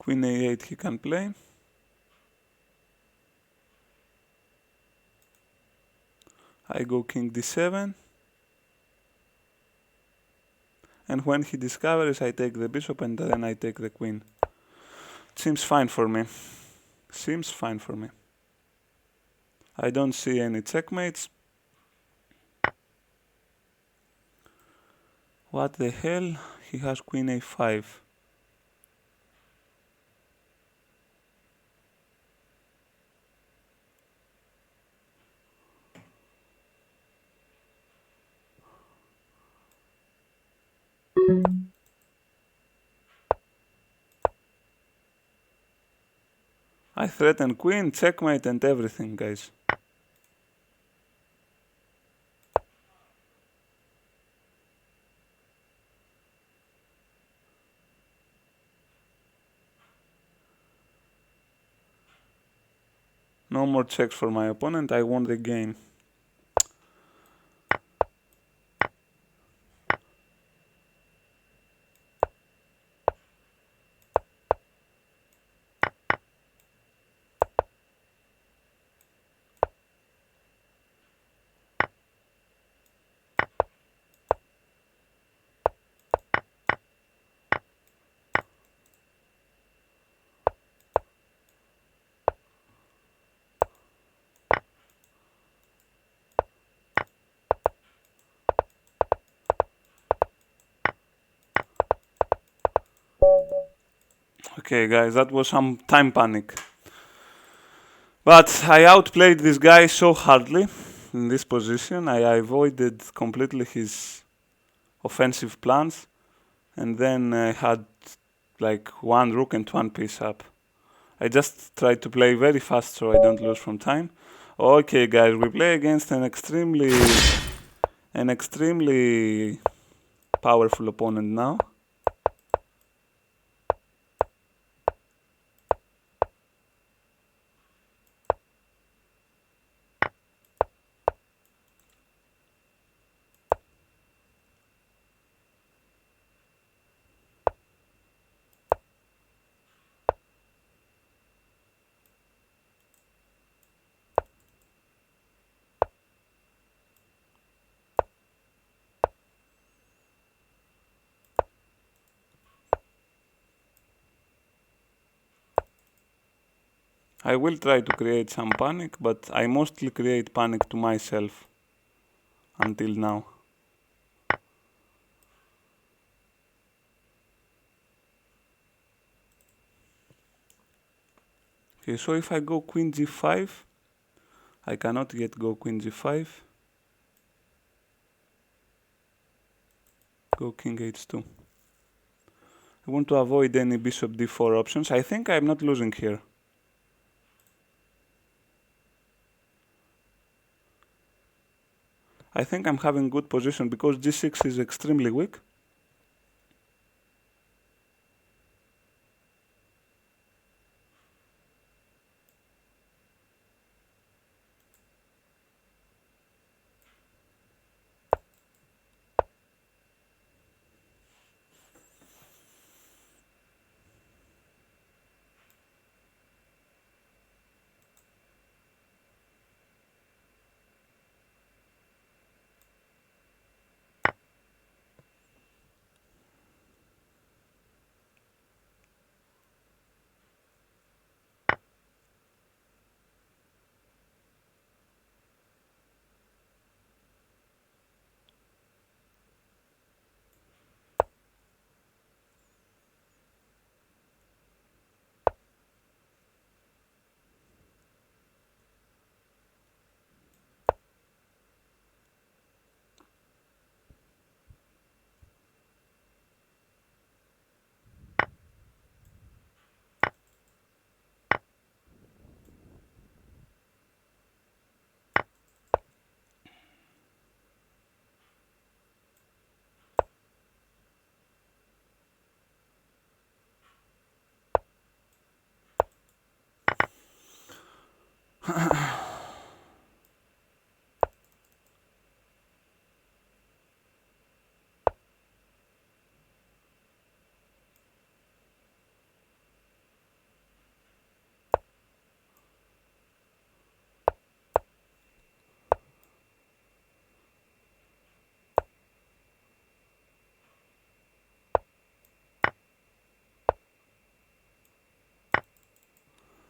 Queen a8 he can play. I go king d7. And when he discovers, I take the bishop and then I take the queen. Seems fine for me. I don't see any checkmates. What the hell? He has queen a5. I threaten queen, checkmate and everything, guys. No more checks for my opponent, I won the game. Okay, guys, that was some time panic. But I outplayed this guy so hardly in this position. I avoided completely his offensive plans. And then I had like one rook and one piece up. I just tried to play very fast so I don't lose from time. Okay, guys, we play against an extremely powerful opponent now. I will try to create some panic, but I mostly create panic to myself until now. Okay, so if I go queen g5, I cannot yet go queen g5. Go king h2. I want to avoid any bishop d4 options. I think I'm not losing here. I think I'm having good position because g6 is extremely weak.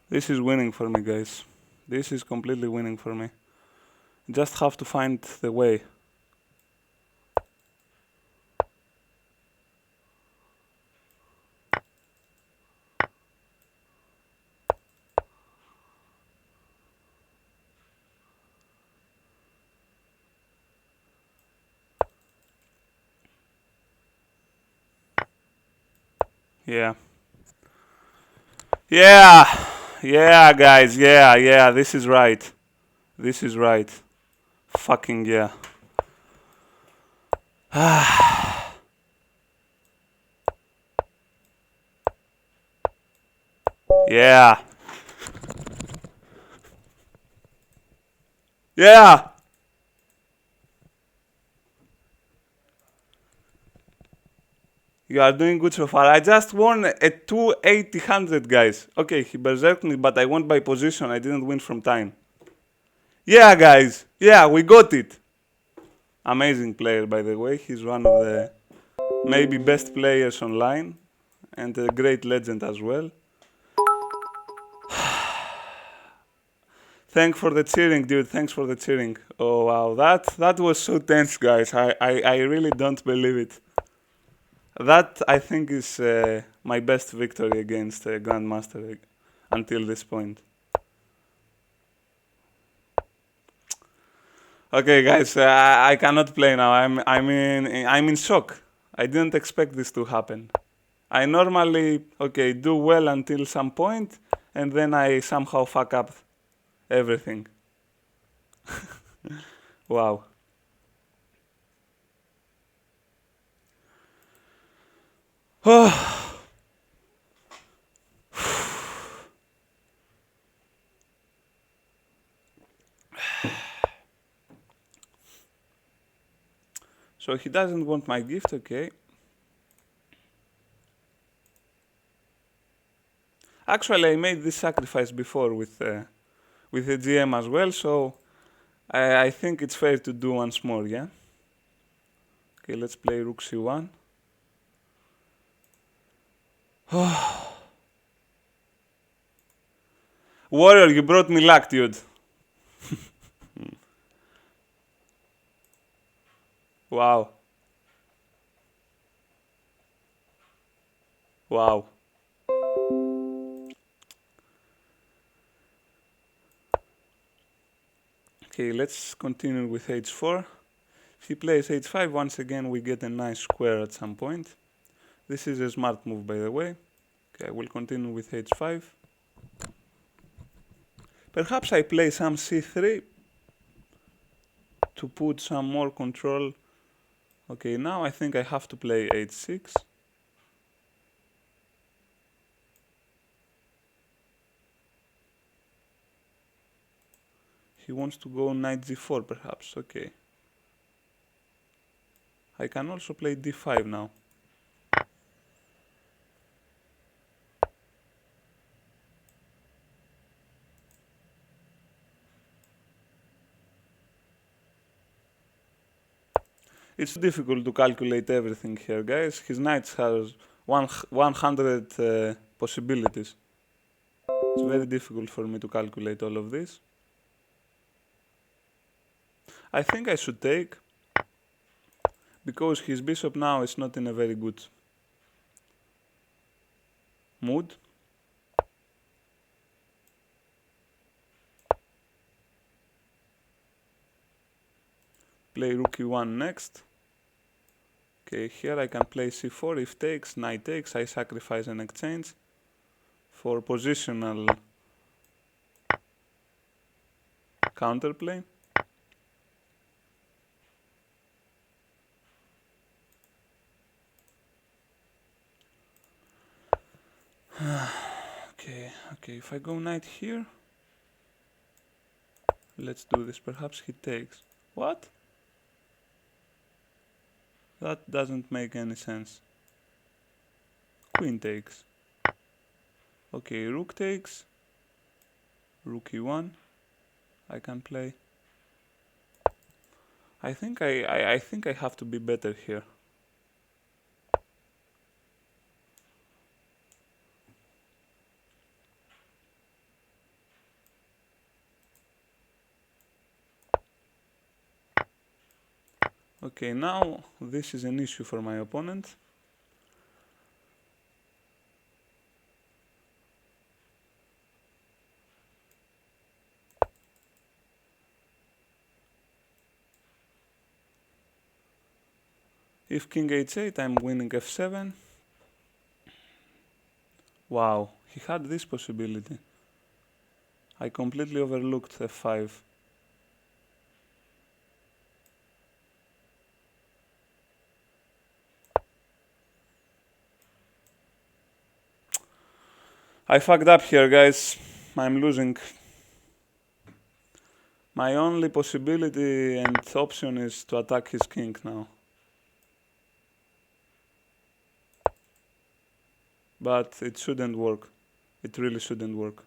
This is winning for me, guys. This is completely winning for me. Just have to find the way. Yeah. Yeah! Yeah, guys, yeah, this is right. This is right. Fucking yeah. Yeah. Yeah! You are doing good so far. I just won a 280-100, guys. Okay, he berserked me, but I won by position. I didn't win from time. Yeah, guys. Yeah, we got it. Amazing player, by the way. He's one of the maybe best players online and a great legend as well. Thanks for the cheering, dude. Thanks for the cheering. Oh, wow. That was so tense, guys. I really don't believe it. That, I think, is my best victory against a Grandmaster until this point. Okay, guys, I cannot play now. I'm in shock. I didn't expect this to happen. I normally, okay, do well until some point, and then I somehow fuck up everything. Wow. So he doesn't want my gift, okay. Actually, I made this sacrifice before with the GM as well, so I think it's fair to do once more, yeah? Okay, let's play rook c1. Warrior, you brought me luck, dude. Wow. Wow. Okay, let's continue with h4. If he plays h5, once again we get a nice square at some point. This is a smart move, by the way. Okay, I will continue with h5. Perhaps I play some c3 to put some more control. Okay, now I think I have to play h6. He wants to go knight g4 perhaps, okay. I can also play d5 now. It's difficult to calculate everything here, guys. His knight has 100 possibilities. It's very difficult for me to calculate all of this. I think I should take, because his bishop now is not in a very good mood. Play rook e1 next. Okay, here I can play c4. If takes, knight takes, I sacrifice an exchange for positional counterplay. Okay, if I go knight here, let's do this. Perhaps he takes. What? That doesn't make any sense. Queen takes. Okay, rook takes. Rook e1. I can play. I think I have to be better here. Okay, now this is an issue for my opponent. If king h8, I'm winning f7. Wow, he had this possibility. I completely overlooked f5. I fucked up here, guys. I'm losing. My only possibility and option is to attack his king now. But it shouldn't work. It really shouldn't work.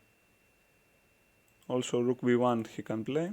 Also, rook b1 he can play.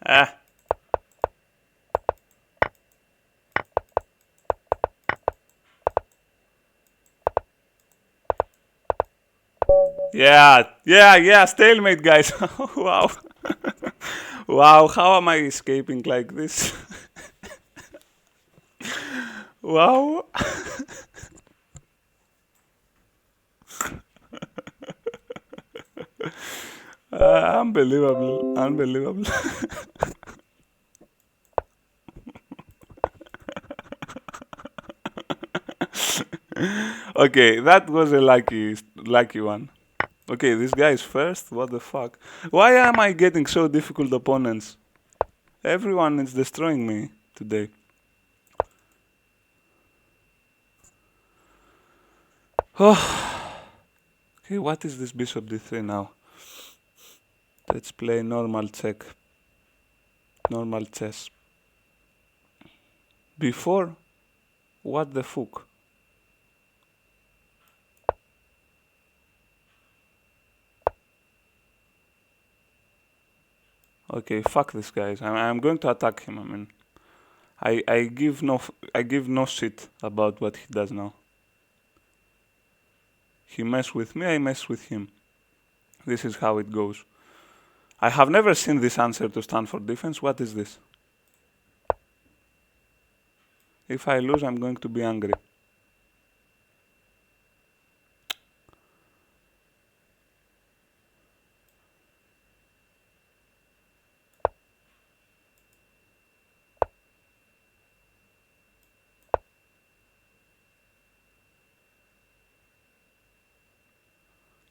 Ah. Yeah, stalemate, guys. Wow. Wow, how am I escaping like this? Wow. Unbelievable. Unbelievable. Okay, that was a lucky one. Okay, this guy is first. What the fuck? Why am I getting so difficult opponents? Everyone is destroying me today. Oh, okay, what is this bishop d3 now? Let's play normal check. Normal chess. Before? What the fuck? Okay, fuck this guy. I'm going to attack him. I mean, I give no shit about what he does now. He mess with me, I mess with him. This is how it goes. I have never seen this answer to stand for defense. What is this? If I lose, I'm going to be angry.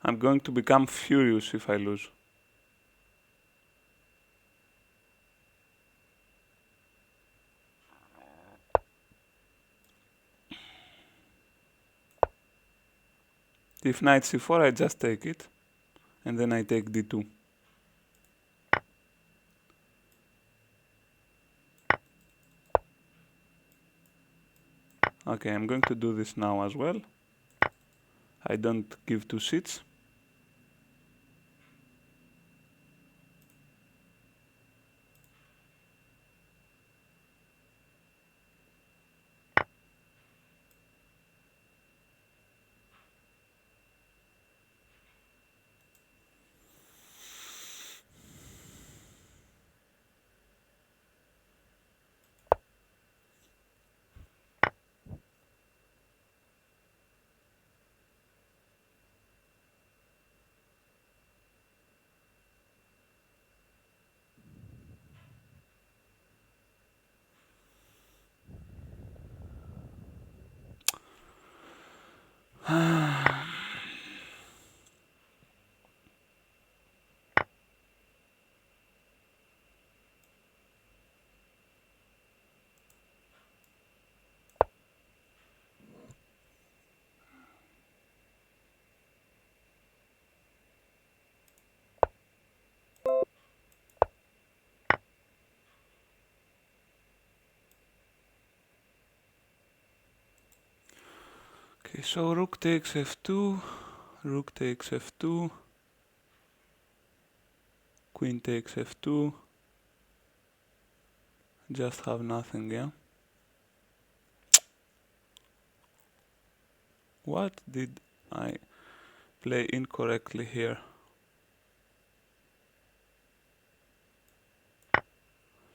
I'm going to become furious if I lose. If knight c4, I just take it. And then I take d2. Okay, I'm going to do this now as well. I don't give two shits. Okay, so rook takes f2, rook takes f2, queen takes f2, just have nothing, yeah? What did I play incorrectly here?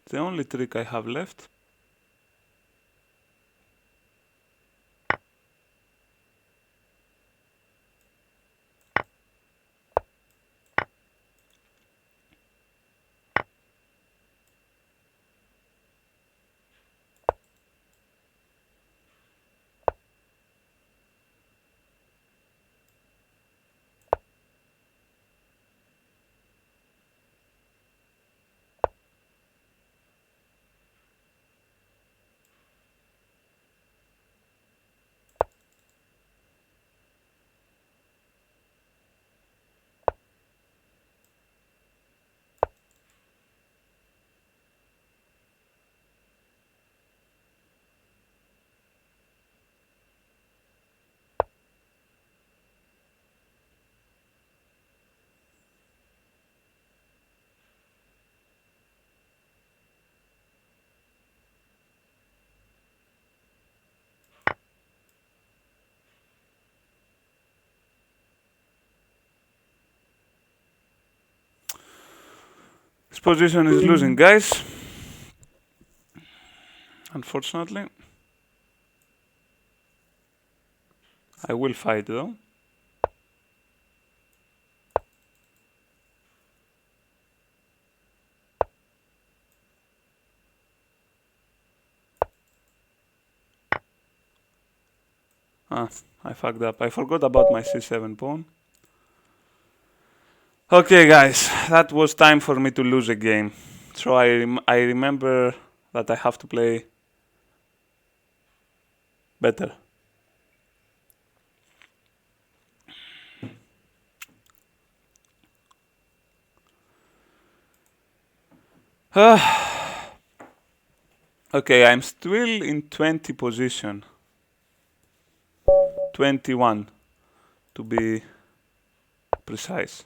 The only trick I have left. This position is losing, guys. Unfortunately. I will fight though. Ah, I fucked up. I forgot about my c7 pawn. Okay, guys, that was time for me to lose a game. So I remember that I have to play better. Okay, I'm still in 20 position. 21 to be precise.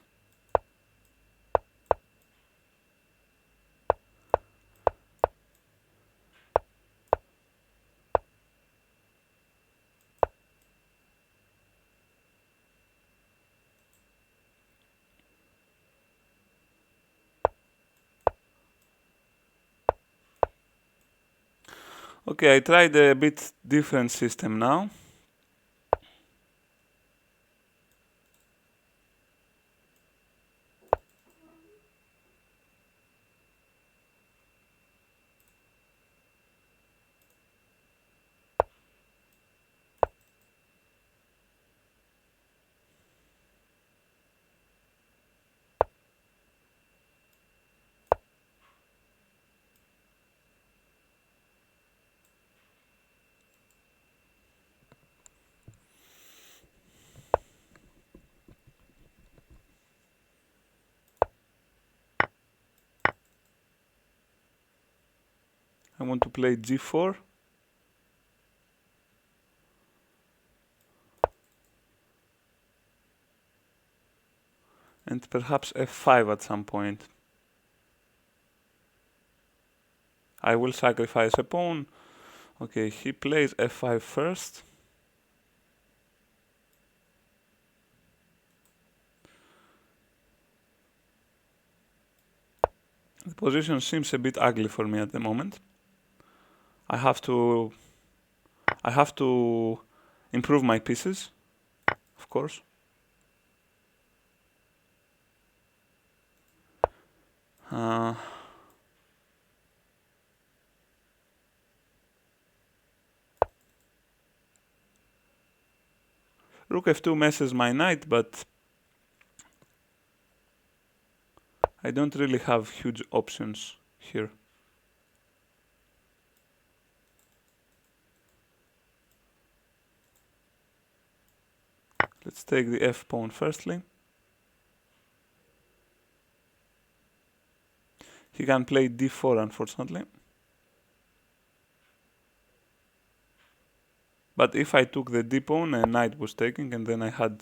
Okay, I tried a bit different system now. I want to play g4. And perhaps f5 at some point. I will sacrifice a pawn. Okay, he plays f5 first. The position seems a bit ugly for me at the moment. I have to improve my pieces, of course. Rook f2 messes my knight, but I don't really have huge options here. Let's take the f pawn firstly. He can play d4, unfortunately. But if I took the d pawn, a knight was taken, and then I had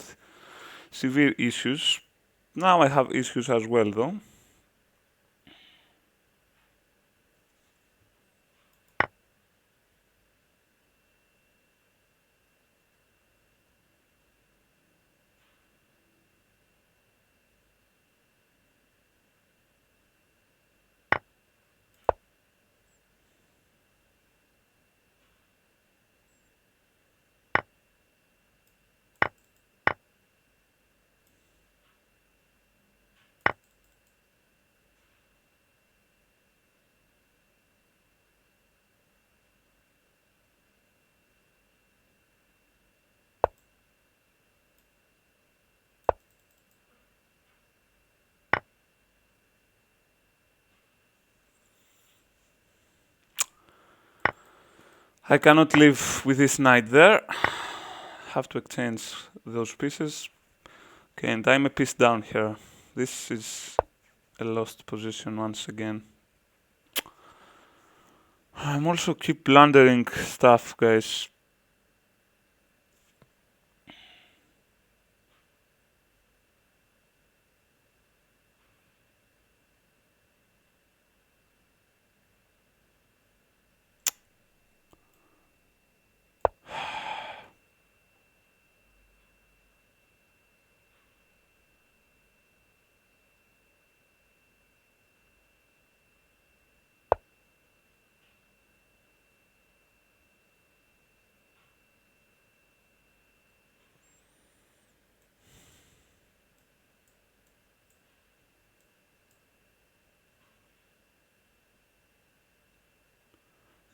severe issues. Now I have issues as well, though. I cannot live with this knight there. Have to exchange those pieces. Okay, and I'm a piece down here. This is a lost position once again. I'm also keep blundering stuff, guys.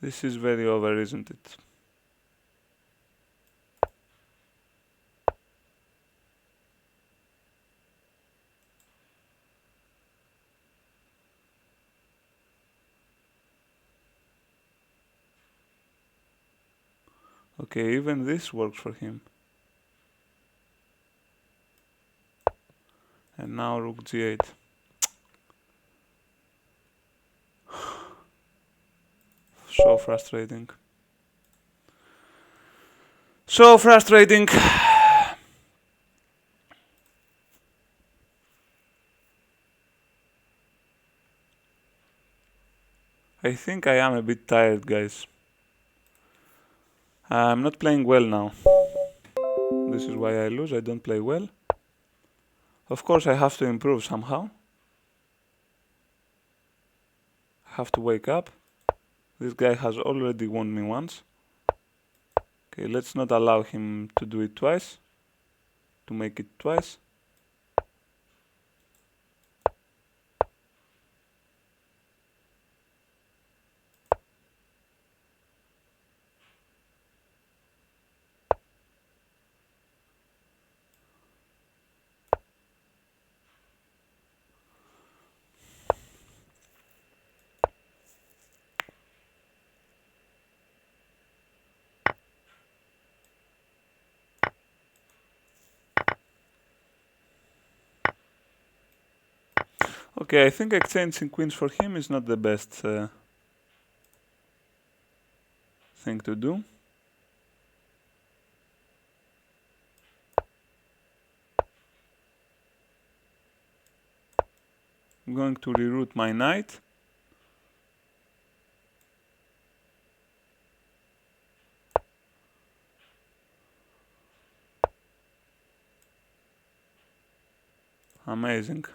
This is very over, isn't it? Okay, even this works for him. And now rook g8. So frustrating. So frustrating. I think I am a bit tired, guys. I'm not playing well now. This is why I lose. I don't play well. Of course, I have to improve somehow. I have to wake up. This guy has already won me once. Okay, let's not allow him to do it twice. To make it twice. Okay, I think exchanging queens for him is not the best thing to do. I'm going to reroute my knight. Amazing.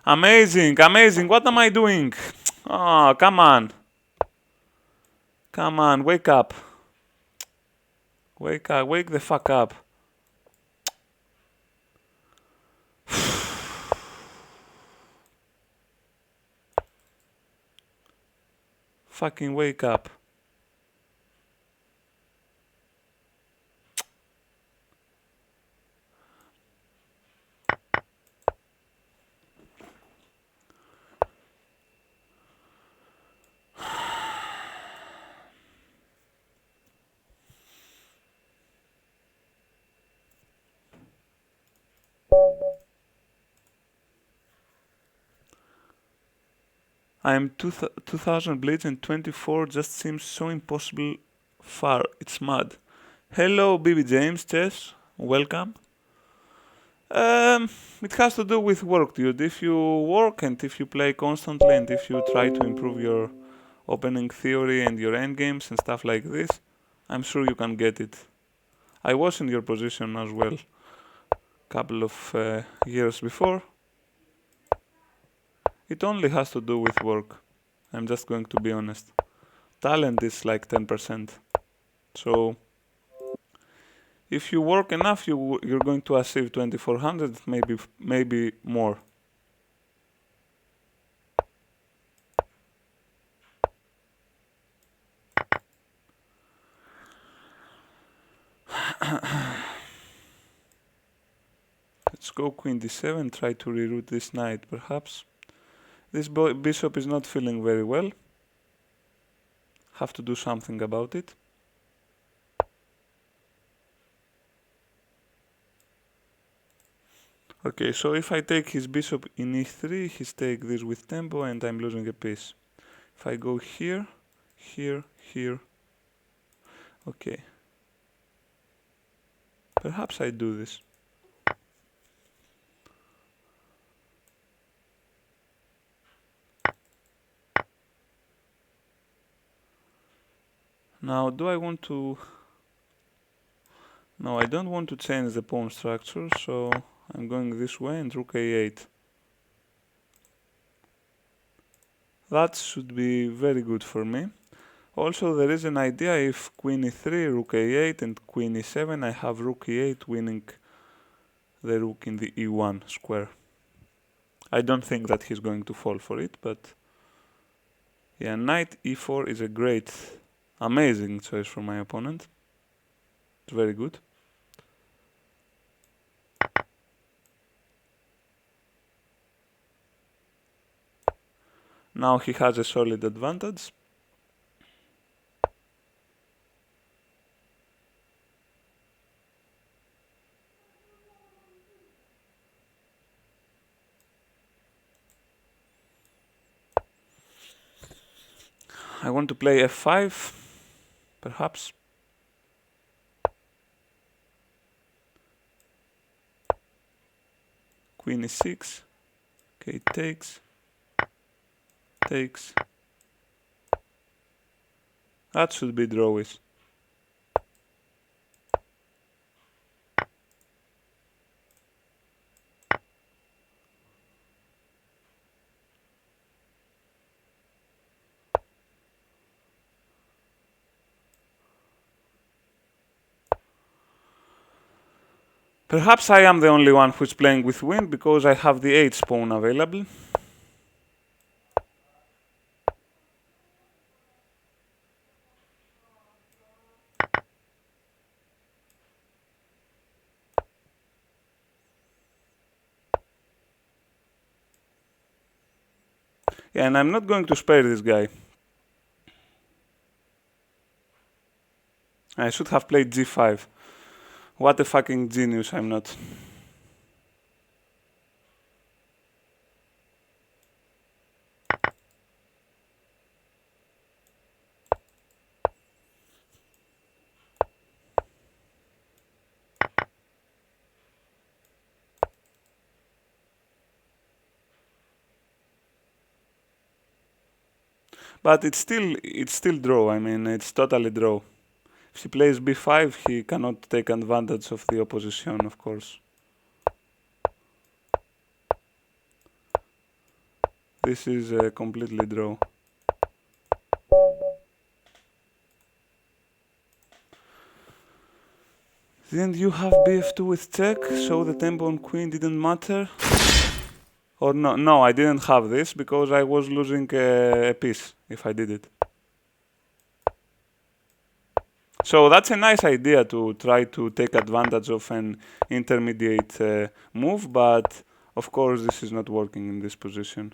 Amazing, amazing. What am I doing? Oh, come on. Come on, wake up. Wake up, wake the fuck up. Fucking wake up. I am 2000 blitz and 24 just seems so impossible far. It's mad. Hello, BB James, Chess. Welcome. It has to do with work, dude. If you work and if you play constantly and if you try to improve your opening theory and your endgames and stuff like this, I'm sure you can get it. I was in your position as well couple of years before. It only has to do with work. I'm just going to be honest. Talent is like 10%. So if you work enough, you're going to achieve 2400, maybe more. Let's go queen d7, try to reroute this knight perhaps. This bishop is not feeling very well. Have to do something about it. Okay, so if I take his bishop in e3, he's take this with tempo and I'm losing a piece. If I go here, here, here. Okay. Perhaps I do this. Now, do I want to... No, I don't want to change the pawn structure, so I'm going this way and rook a8. That should be very good for me. Also, there is an idea if queen e3, rook a8 and queen e7, I have rook e8 winning the rook in the e1 square. I don't think that he's going to fall for it, but yeah, knight e4 is a great, amazing choice for my opponent. It's very good. Now he has a solid advantage. I want to play f5, perhaps. Queen e6. Okay, takes. Takes. That should be drawish. Perhaps I am the only one who's playing with wind because I have the h pawn available. Yeah, and I'm not going to spare this guy. I should have played g5. What a fucking genius I'm not. But it's still draw. I mean, it's totally draw. If he plays b5, he cannot take advantage of the opposition, of course. This is completely draw. Didn't you have bf2 with check, so the tempo on queen didn't matter? Or no, no, I didn't have this because I was losing a piece if I did it. So that's a nice idea to try to take advantage of an intermediate move, but of course this is not working in this position.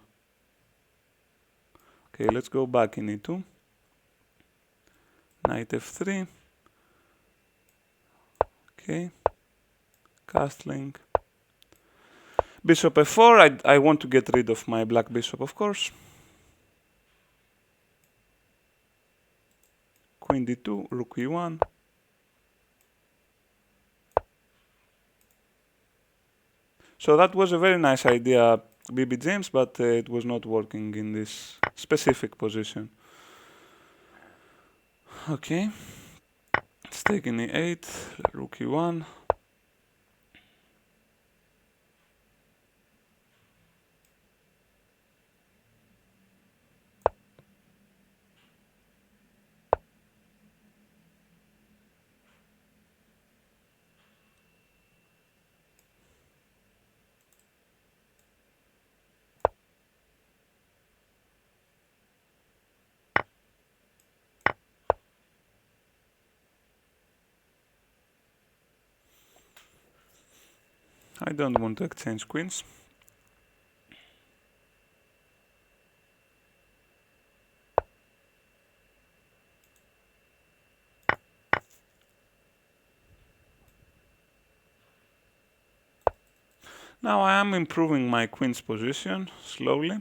Okay, let's go back in e2. Knight f3. Okay. Castling. Bishop f4. I want to get rid of my black bishop, of course. Queen d2, rook e1. So that was a very nice idea, BB James, but it was not working in this specific position. Okay. Let's take in e8, rook e1. I don't want to exchange queens. Now I am improving my queen's position slowly.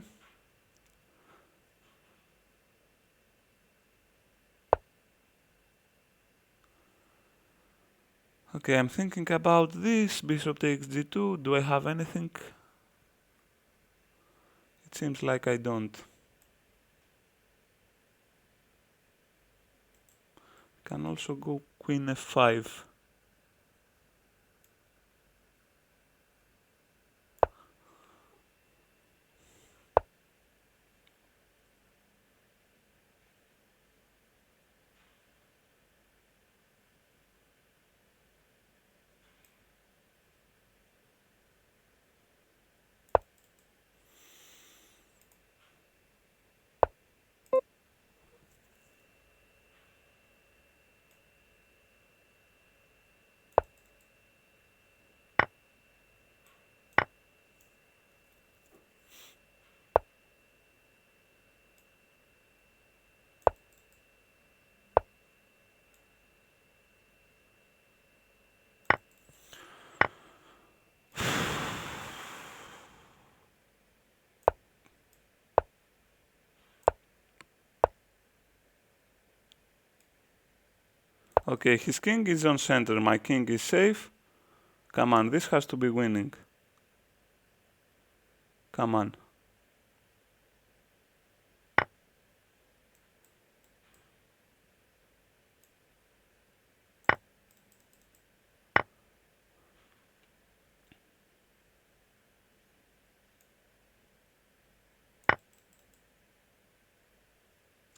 Okay, I'm thinking about this. Bishop takes g2. Do I have anything? It seems like I don't. Can also go queen f5. Okay, his king is on center, my king is safe. Come on, this has to be winning. Come on.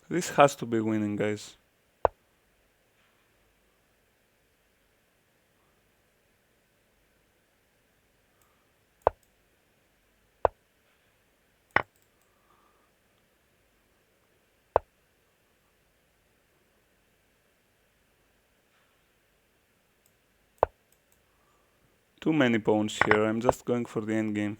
This has to be winning, guys. Too many pawns here, I'm just going for the endgame.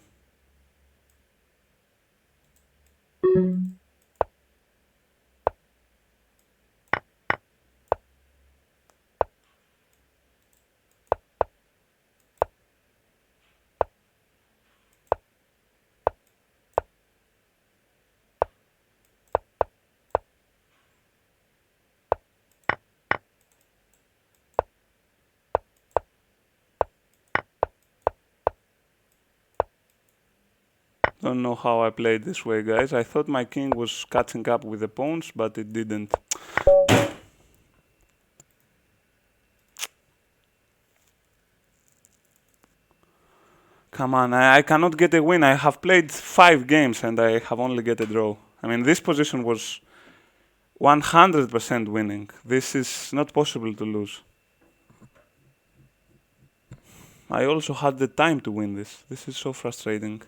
Don't know how I played this way, guys. I thought my king was catching up with the pawns, but it didn't. Come on, I cannot get a win. I have played 5 games and I have only get a draw. I mean, this position was 100% winning. This is not possible to lose. I also had the time to win this. This is so frustrating.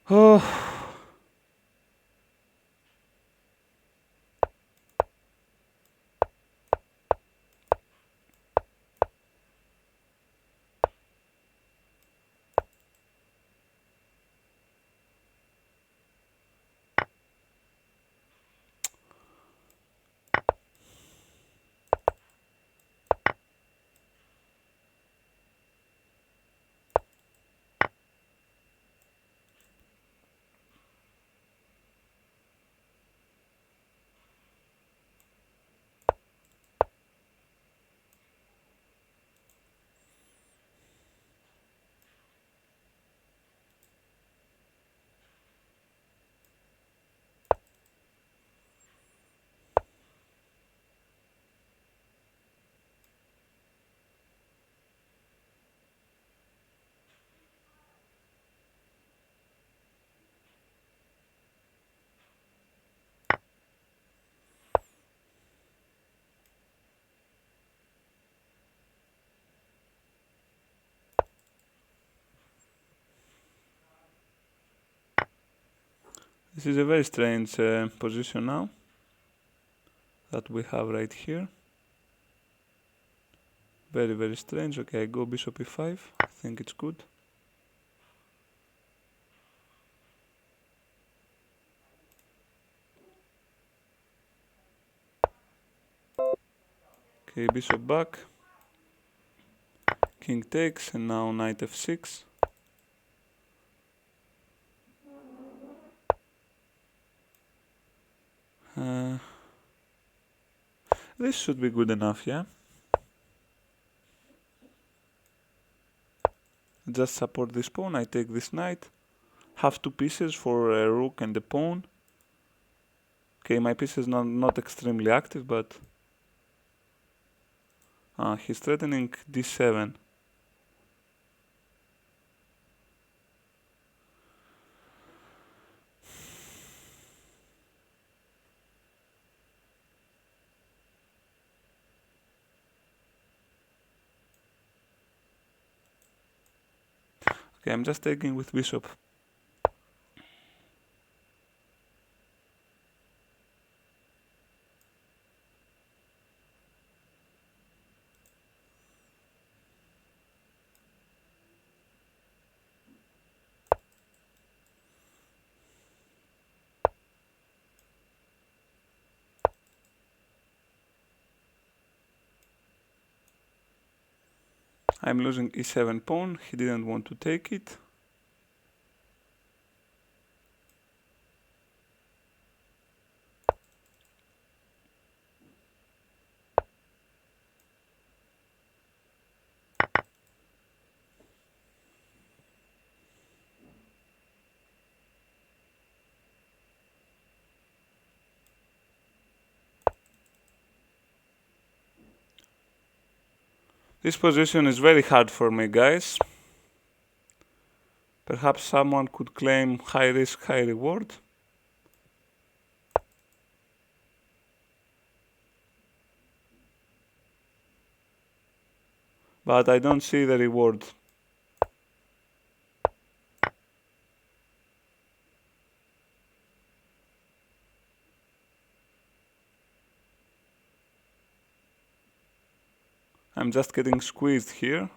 Oh. This is a very strange position now that we have right here. Very, very strange. Okay, I go bishop e5. I think it's good. Okay, bishop back. King takes, and now knight f6. This should be good enough, yeah? Just support this pawn, I take this knight. Have 2 pieces for a rook and a pawn. Okay, my piece is not extremely active, but... he's threatening d7. Okay, I'm just taking with bishop. I'm losing e7 pawn, he didn't want to take it. This position is very hard for me, guys. Perhaps someone could claim high risk, high reward. But I don't see the reward. I'm just getting squeezed here.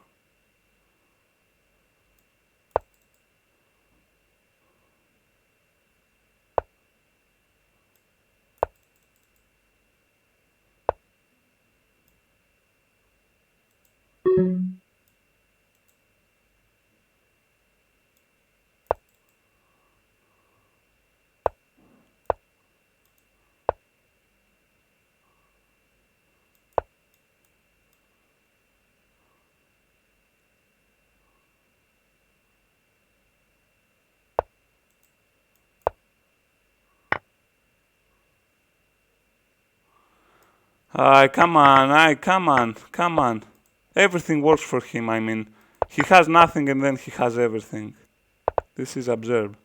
Come on, come on. Everything works for him, I mean. He has nothing and then he has everything. This is absurd.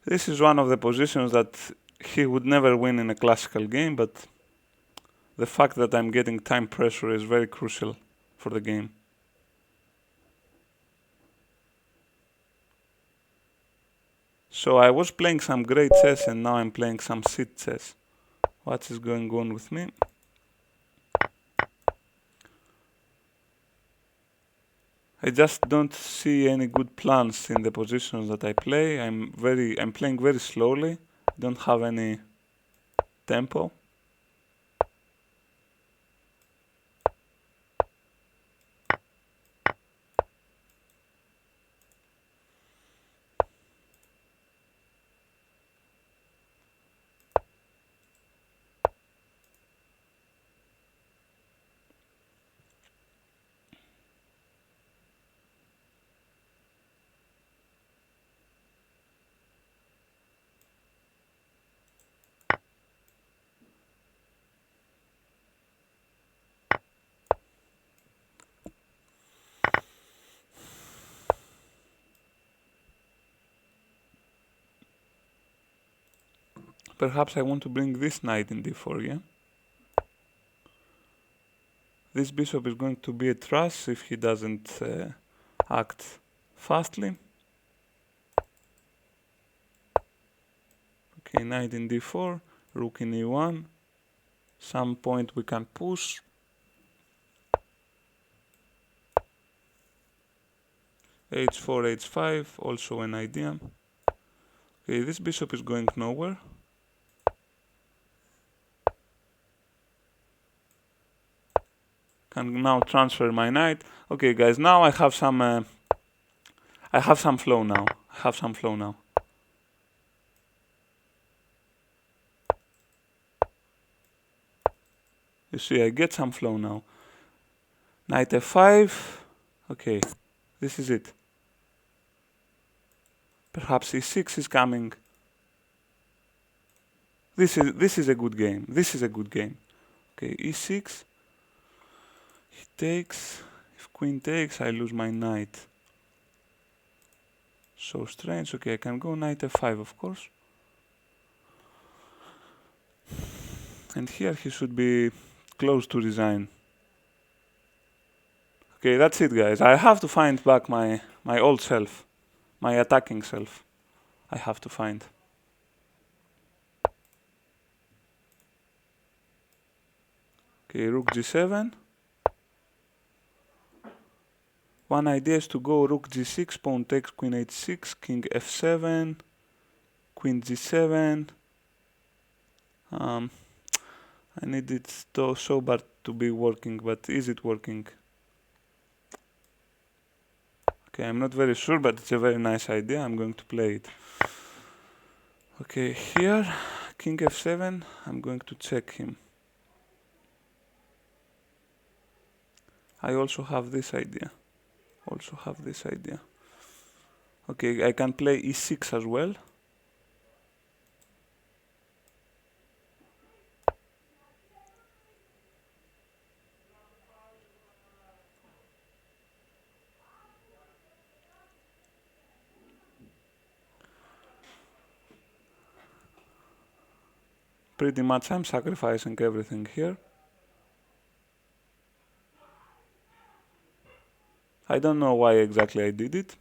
This is one of the positions that he would never win in a classical game, but the fact that I'm getting time pressure is very crucial for the game. So I was playing some great chess and now I'm playing some sit chess. What is going on with me? I just don't see any good plans in the positions that I play. I'm playing very slowly. Don't have any tempo. Perhaps I want to bring this knight in d4, yeah? This bishop is going to be a truss if he doesn't act fastly. Okay, knight in d4, rook in e1. Some point we can push. h4, h5, also an idea. Okay, this bishop is going nowhere. Can now transfer my knight. Okay, guys, now I have some flow now. You see, I get some flow now. Knight f5. Okay, this is it. Perhaps e6 is coming. This is a good game. Okay, e6. He takes. If queen takes, I lose my knight. So strange. Okay, I can go knight f5, of course. And here he should be close to resign. Okay, that's it, guys. I have to find back my old self. My attacking self. I have to find. Okay, rook g7. One idea is to go rook g6, pawn takes, queen h6, king f7, queen g7. I need it so bad to be working, but is it working? Okay, I'm not very sure, but it's a very nice idea. I'm going to play it. Okay, here, king f7. I'm going to check him. I also have this idea. Okay, I can play e6 as well. pretty much I'm sacrificing everything here. I don't know why exactly I did it.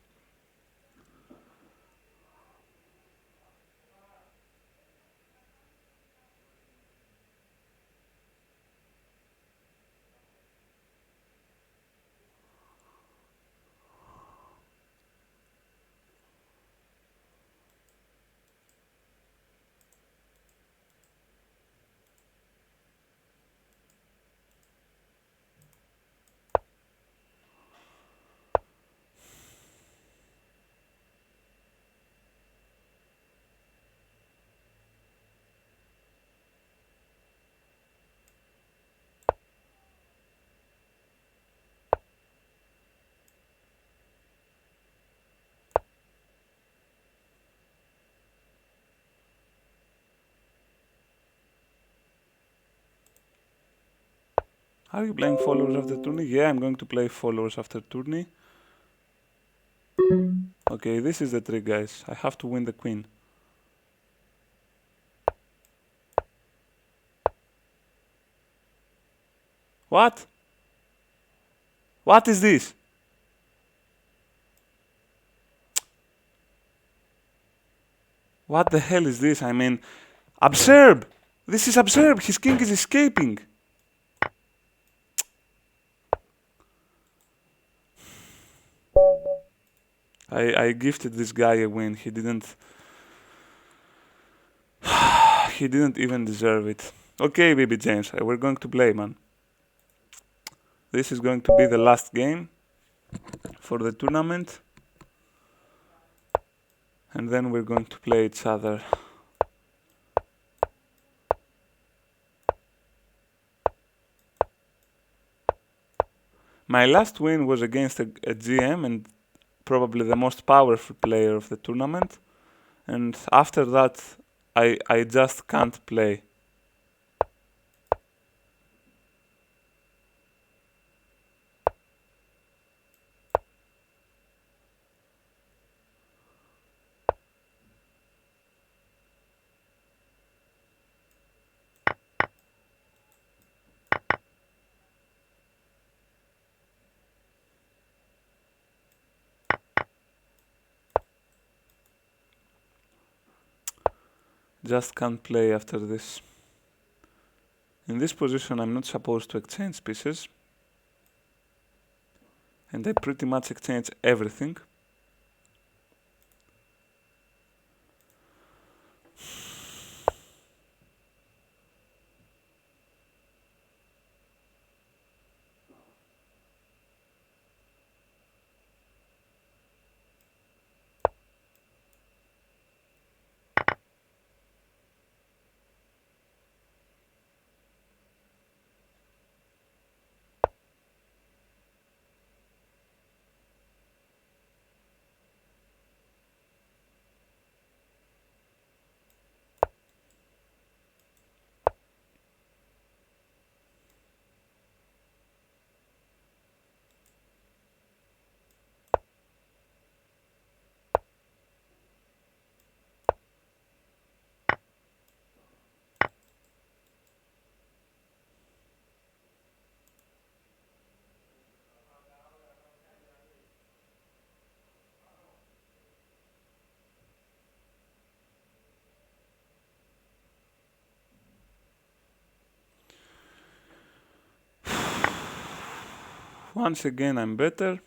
Are you playing followers after tourney? Yeah, I'm going to play followers after tourney. Okay, this is the trick, guys. I have to win the queen. What? What is this? What the hell is this? I mean, absurd! This is absurd! His king is escaping! I gifted this guy a win. He didn't... he didn't even deserve it. Okay, baby James, we're going to play, man. This is going to be the last game for the tournament. And then we're going to play each other. My last win was against a GM and probably the most powerful player of the tournament. And after that, I just can't play. Just can't play after this. In this position, I'm not supposed to exchange pieces. And I pretty much exchange everything. Once again, I'm better.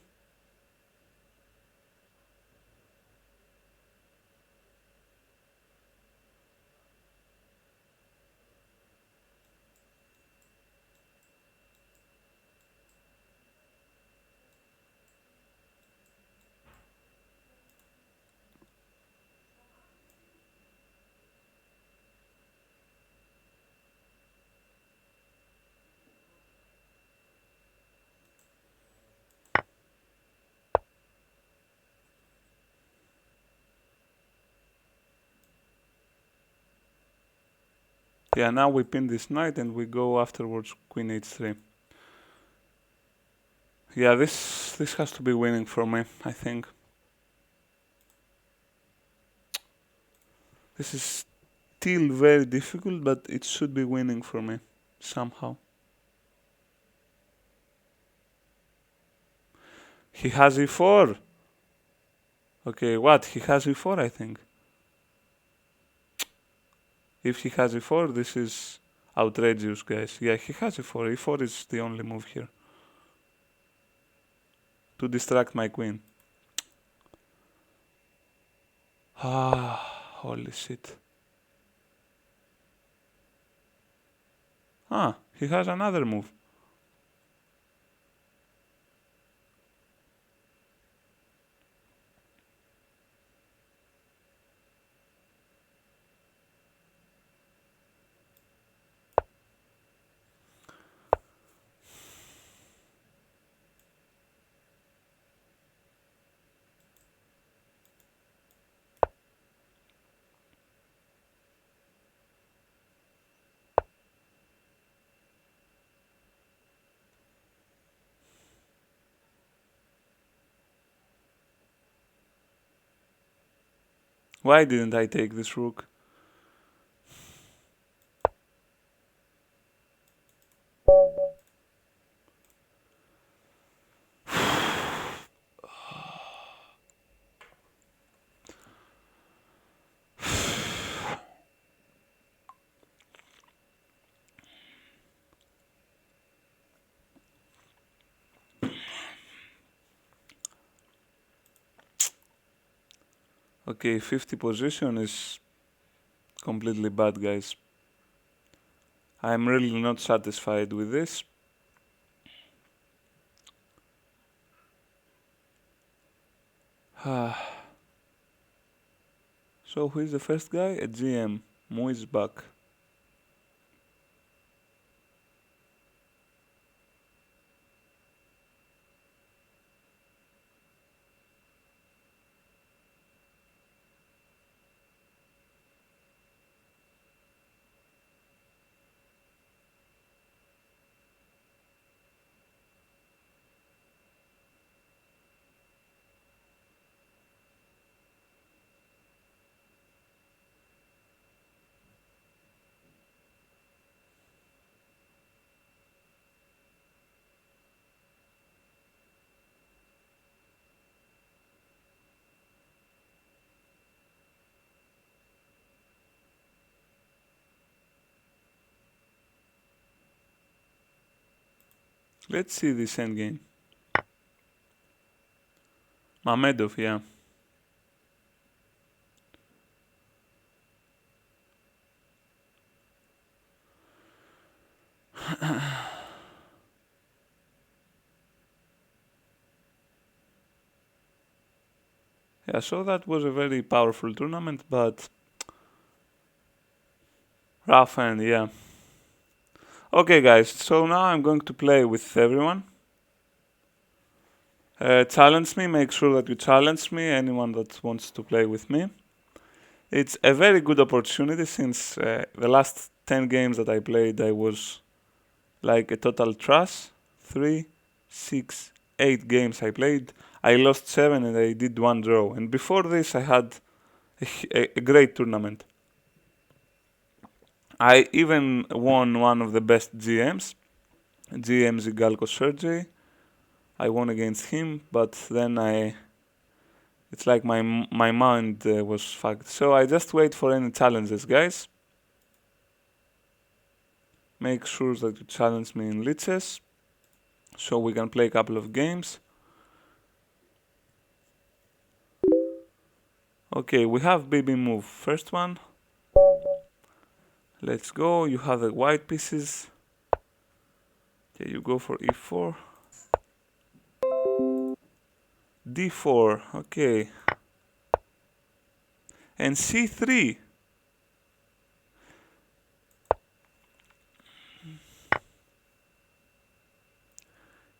Yeah, now we pin this knight and we go afterwards queen h3. Yeah, this has to be winning for me, I think. This is still very difficult, but it should be winning for me somehow. He has e4. Okay, what? He has e4, I think. If he has e4, this is outrageous, guys. Yeah, he has e4. e4 is the only move here. To distract my queen. Ah, holy shit. Ah, he has another move. Why didn't I take this rook? Okay, 50 position is completely bad, guys. I'm really not satisfied with this. So who is the first guy? A GM. Mu is back. Let's see this endgame. Mamedov, yeah. Yeah, so that was a very powerful tournament, but rough end, yeah. Okay, guys, so now I'm going to play with everyone. Challenge me, make sure that you challenge me, anyone that wants to play with me. It's a very good opportunity since the last 10 games that I played, I was like a total trash. 3, 6, 8 games I played. I lost 7 and I did 1 draw. And before this, I had a great tournament. I even won one of the best GMs, GM Zigalko Sergey. I won against him, but then it's like my mind was fucked. So I just wait for any challenges, guys. Make sure that you challenge me in Lichess, so we can play a couple of games. Okay, we have BB move. First one. Let's go. You have the white pieces. Okay, you go for e4. d4. Okay. And c3.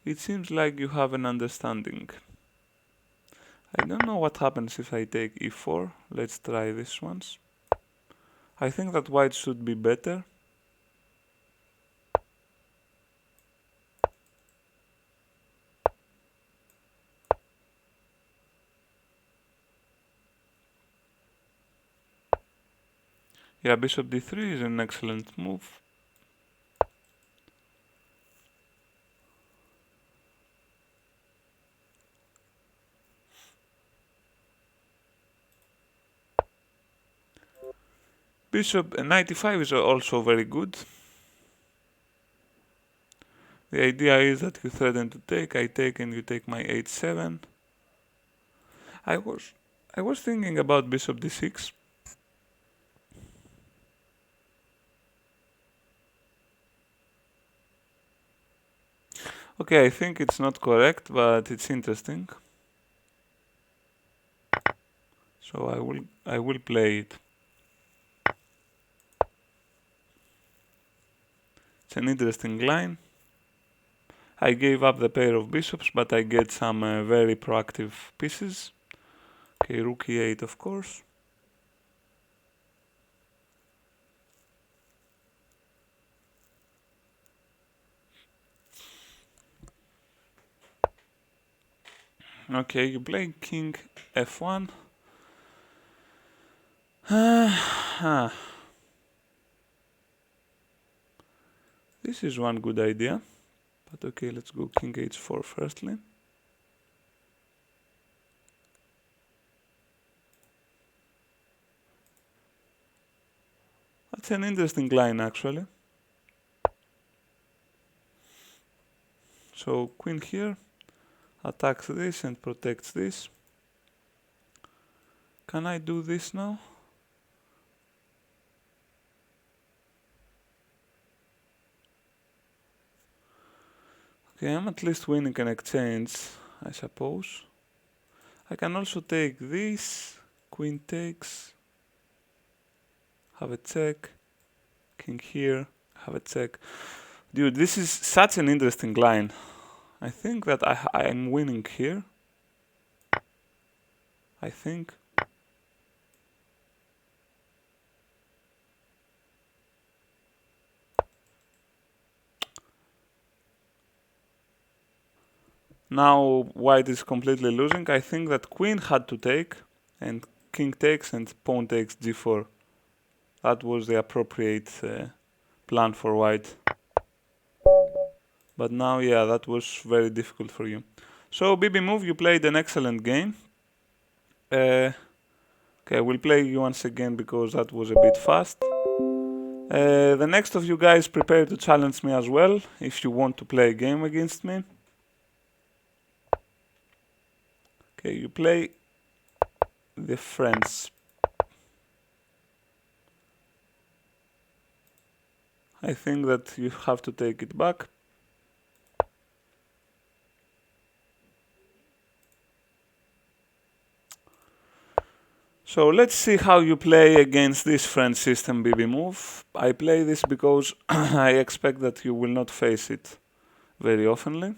It seems like you have an understanding. I don't know what happens if I take e4. Let's try this once. I think that white should be better. Yeah, bishop d3 is an excellent move. Bishop knight e5 is also very good. The idea is that you threaten to take, I take and you take my h7. I was thinking about bishop d6. Okay, I think it's not correct, but it's interesting. So I will play it. It's an interesting line. I gave up the pair of bishops, but I get some very proactive pieces. Okay, rook e8 of course. Okay, you play king f1. This is one good idea. But okay, let's go king h4 firstly. That's an interesting line actually. So queen here attacks this and protects this. Can I do this now? Okay, I'm at least winning an exchange, I suppose. I can also take this, queen takes, have a check, king here, have a check. Dude, this is such an interesting line. I think that I am winning here. I think. Now white is completely losing. I think that queen had to take, and king takes and pawn takes g4. That was the appropriate plan for white. But now, yeah, that was very difficult for you. So, BB move, you played an excellent game. Okay, we'll play you once again because that was a bit fast. The next of you guys prepare to challenge me as well if you want to play a game against me. Okay, you play the French. I think that you have to take it back. So let's see how you play against this French system BB move. I play this because I expect that you will not face it very oftenly.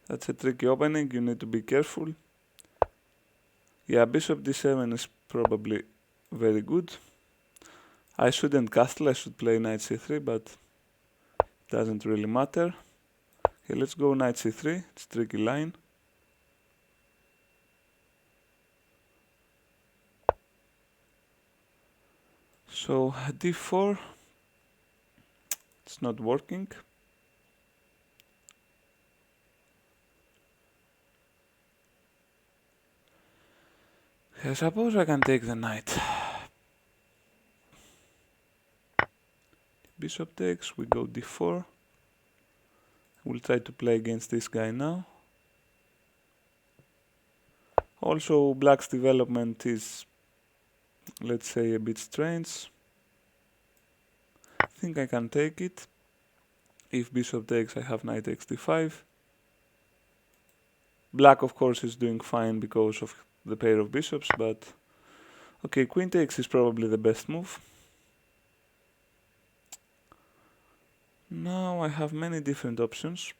That's a tricky opening, you need to be careful. Yeah, bishop d7 is probably very good. I shouldn't castle, I should play knight c3, but it doesn't really matter. Okay, let's go knight c3, it's a tricky line. So d4, it's not working. I suppose I can take the knight. Bishop takes, we go d4. We'll try to play against this guy now. Also, black's development is, let's say, a bit strange. I think I can take it. If bishop takes, I have knight takes d5. Black, of course, is doing fine because of the pair of bishops, but okay, queen takes is probably the best move. Now I have many different options.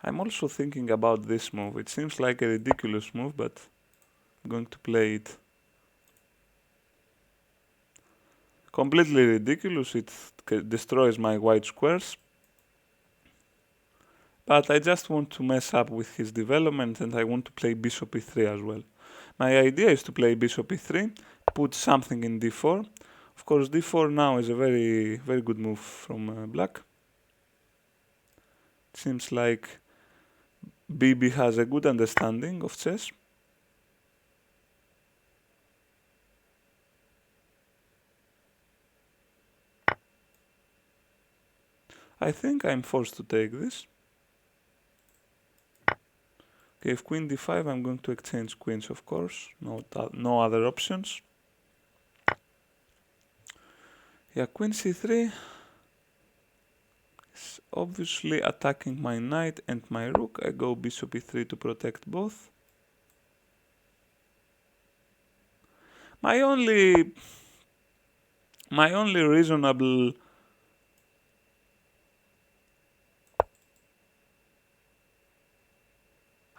I'm also thinking about this move. It seems like a ridiculous move, but I'm going to play it. Completely ridiculous, it destroys my white squares. But I just want to mess up with his development, and I want to play bishop e3 as well. My idea is to play bishop e3, put something in d4. Of course, d4 now is a very, very good move from black. It seems like BB has a good understanding of chess. I think I'm forced to take this. Okay, if queen d5, I'm going to exchange queens, of course. No other options. Yeah, queen c3 is obviously attacking my knight and my rook. I go bishop e3 to protect both. My only reasonable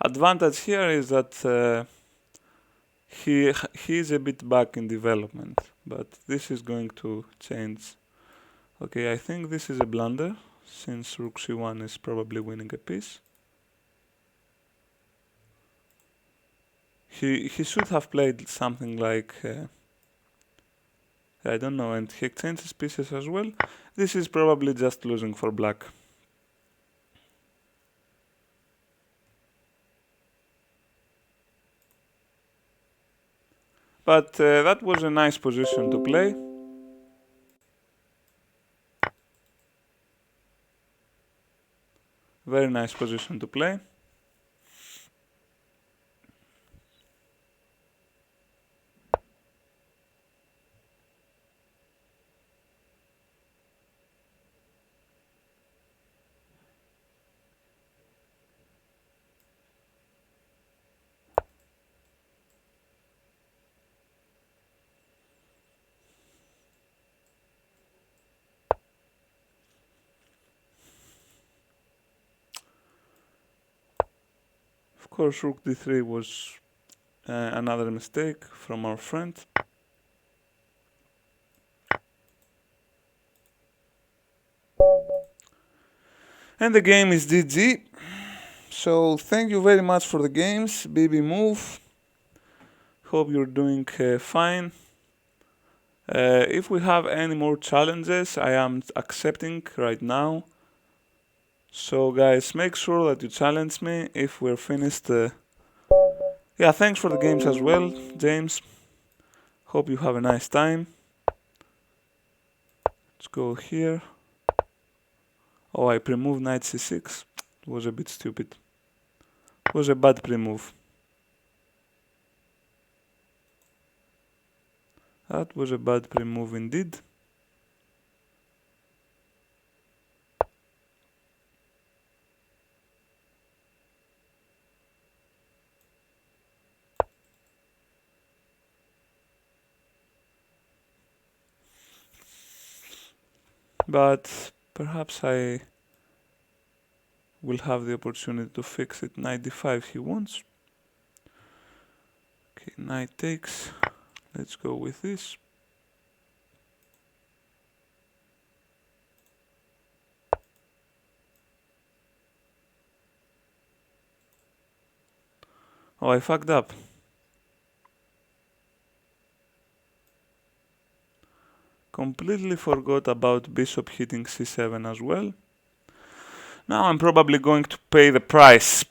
advantage here is that he is a bit back in development, but this is going to change. Okay, I think this is a blunder, since rook c1 is probably winning a piece. He should have played something like I don't know, and he exchanges pieces as well. This is probably just losing for black. But that was a nice position to play. Very nice position to play. Of course, rook d3 was another mistake from our friend. And the game is GG. So thank you very much for the games, BB Move. Hope you're doing fine. If we have any more challenges, I am accepting right now. So guys, make sure that you challenge me if we're finished. Yeah, thanks for the games as well, James. Hope you have a nice time. Let's go here. Oh, I pre-moved knight c6. It was a bit stupid. It was a bad pre-move. That was a bad pre-move indeed. But perhaps I will have the opportunity to fix it. Knight d5 he wants. Okay, knight takes. Let's go with this. Oh, I fucked up. Completely forgot about bishop hitting c7 as well. Now I'm probably going to pay the price.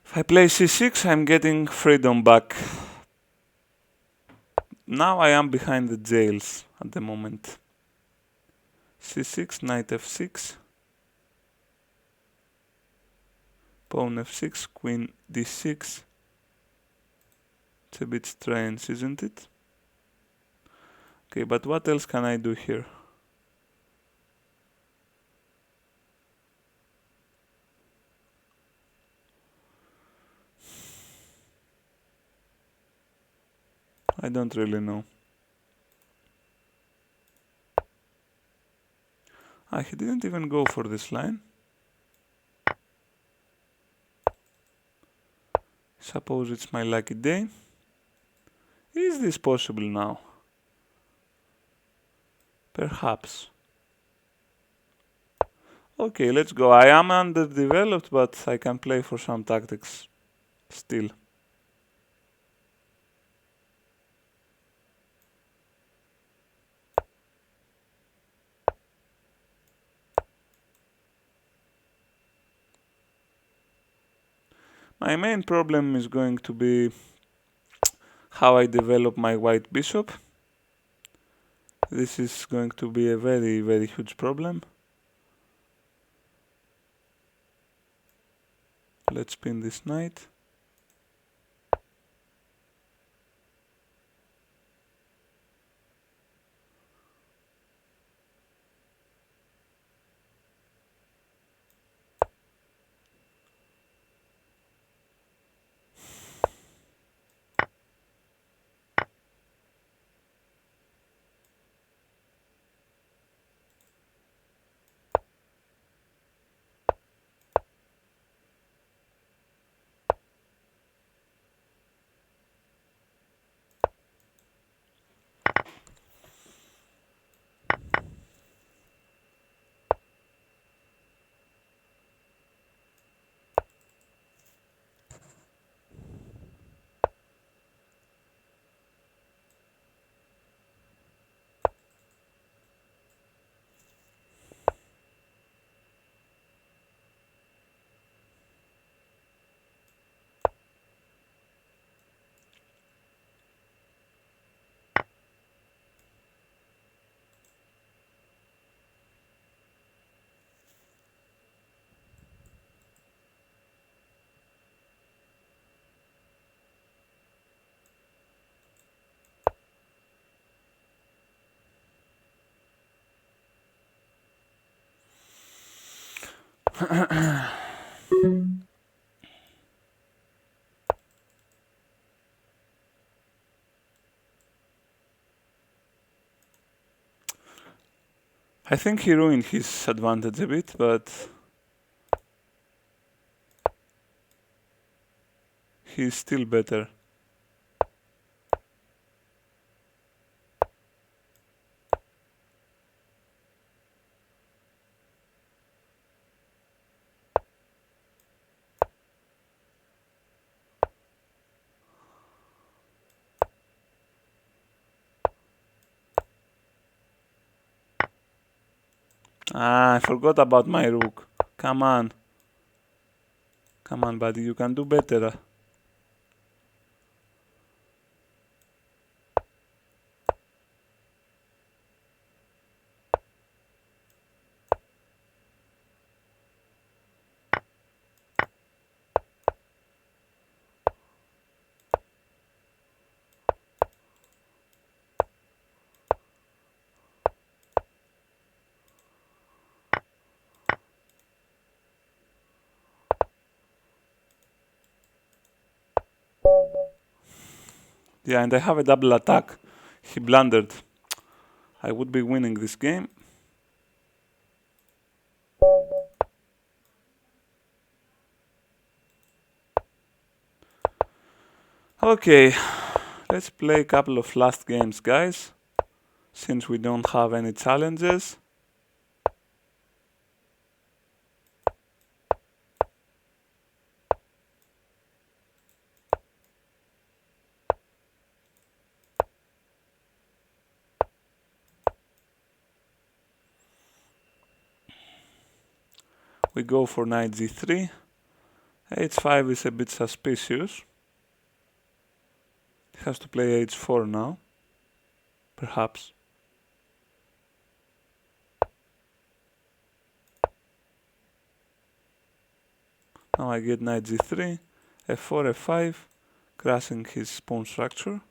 If I play c6, I'm getting freedom back. Now I am behind the jails at the moment. c6, knight f6. Pawn f6, queen d6. It's a bit strange, isn't it? Okay, but what else can I do here? I don't really know. He didn't even go for this line. Suppose it's my lucky day. Is this possible now? Perhaps. Okay, let's go. I am underdeveloped, but I can play for some tactics still. My main problem is going to be how I develop my white bishop. This is going to be a very, very huge problem. Let's pin this knight. I think he ruined his advantage a bit, but he's still better. I forgot about my rook. Come on. Come on, buddy, you can do better. Yeah, and I have a double attack. He blundered. I would be winning this game. Okay, let's play a couple of last games, guys, since we don't have any challenges. We go for knight g3. h5 is a bit suspicious. He has to play h4 now, perhaps. Now I get knight g3, f4, f5, crashing his pawn structure.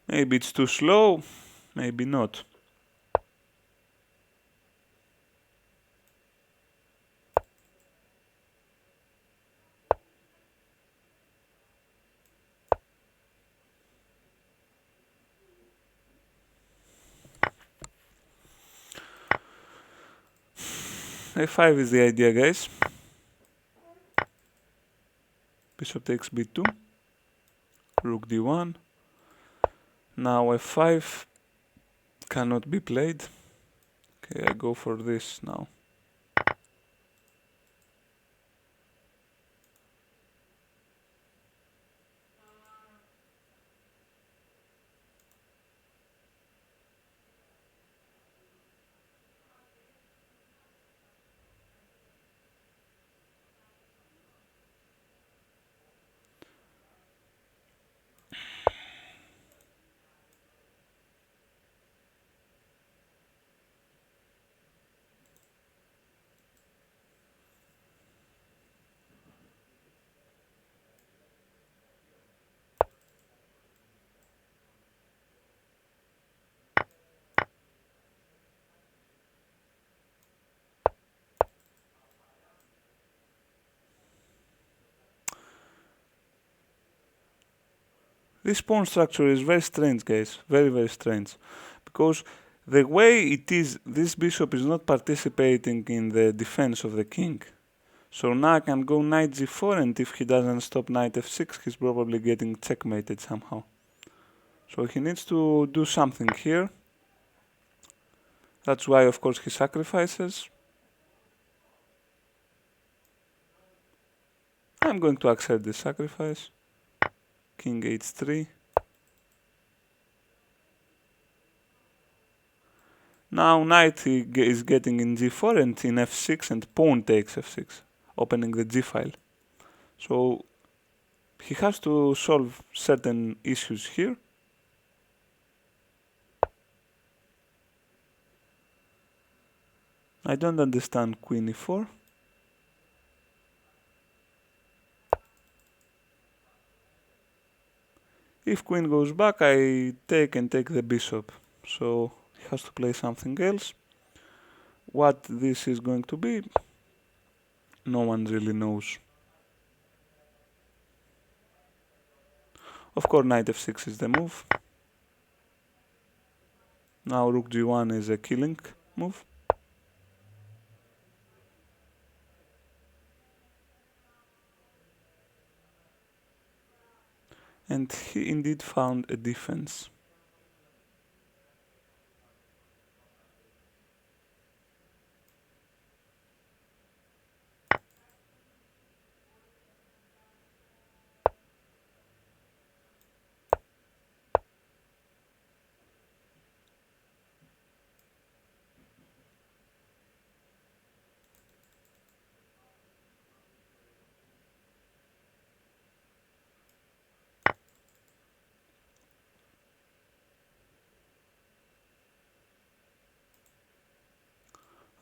Maybe it's too slow, maybe not. A5 is the idea, guys. Bishop takes b2, rook d1. Now f5 cannot be played. Okay, I go for this now. This pawn structure is very strange, guys. Very, very strange. Because the way it is, this bishop is not participating in the defense of the king. So now I can go knight g4, and if he doesn't stop knight f6, he's probably getting checkmated somehow. So he needs to do something here. That's why, of course, he sacrifices. I'm going to accept this sacrifice. King h3. Now knight is getting in g4 and in f6, and pawn takes f6, opening the g file. So he has to solve certain issues here. I don't understand queen e4. If queen goes back, I take the bishop. So he has to play something else. What this is going to be, no one really knows. Of course, knight f6 is the move. Now rook g1 is a killing move. And he indeed found a defense.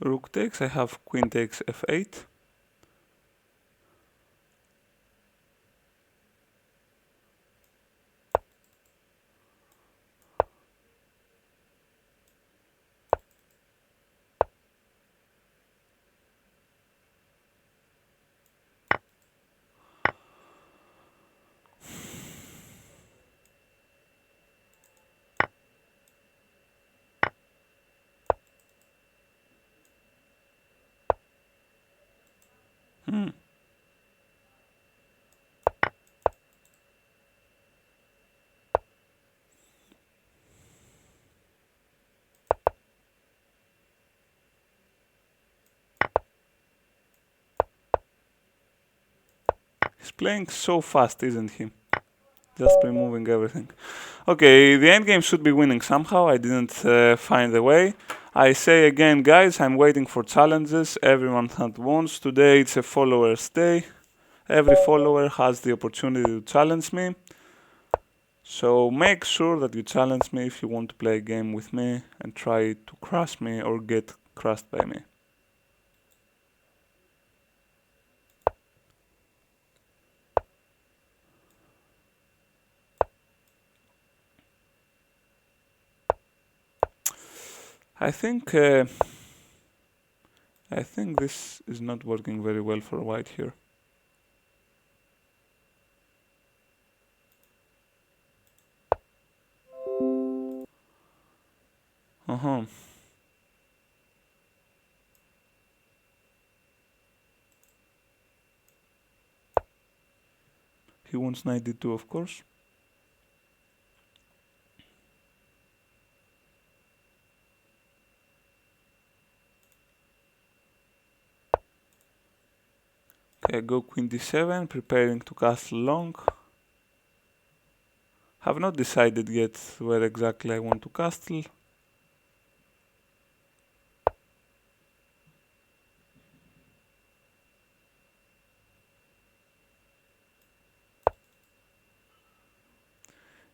Rook takes, I have queen takes f8. He's playing so fast, isn't he? Just removing everything. Okay, the endgame should be winning somehow. I didn't find the way. I say again, guys, I'm waiting for challenges. Everyone that wants. Today it's a followers day. Every follower has the opportunity to challenge me. So make sure that you challenge me if you want to play a game with me and try to crush me or get crushed by me. I think this is not working very well for white here. Uh-huh. He wants 92, of course. Okay, I go queen d7, preparing to castle long. Have not decided yet where exactly I want to castle.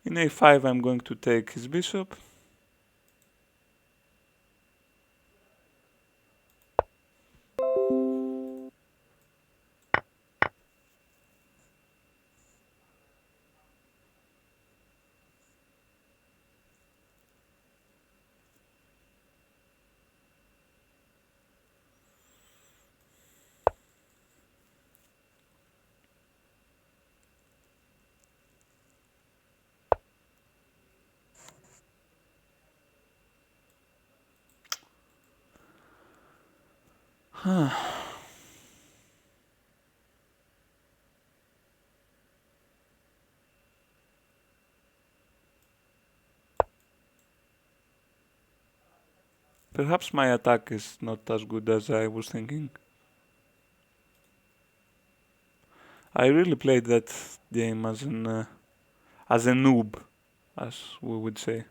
In a5 I'm going to take his bishop. Perhaps my attack is not as good as I was thinking. I really played that game as a noob, as we would say.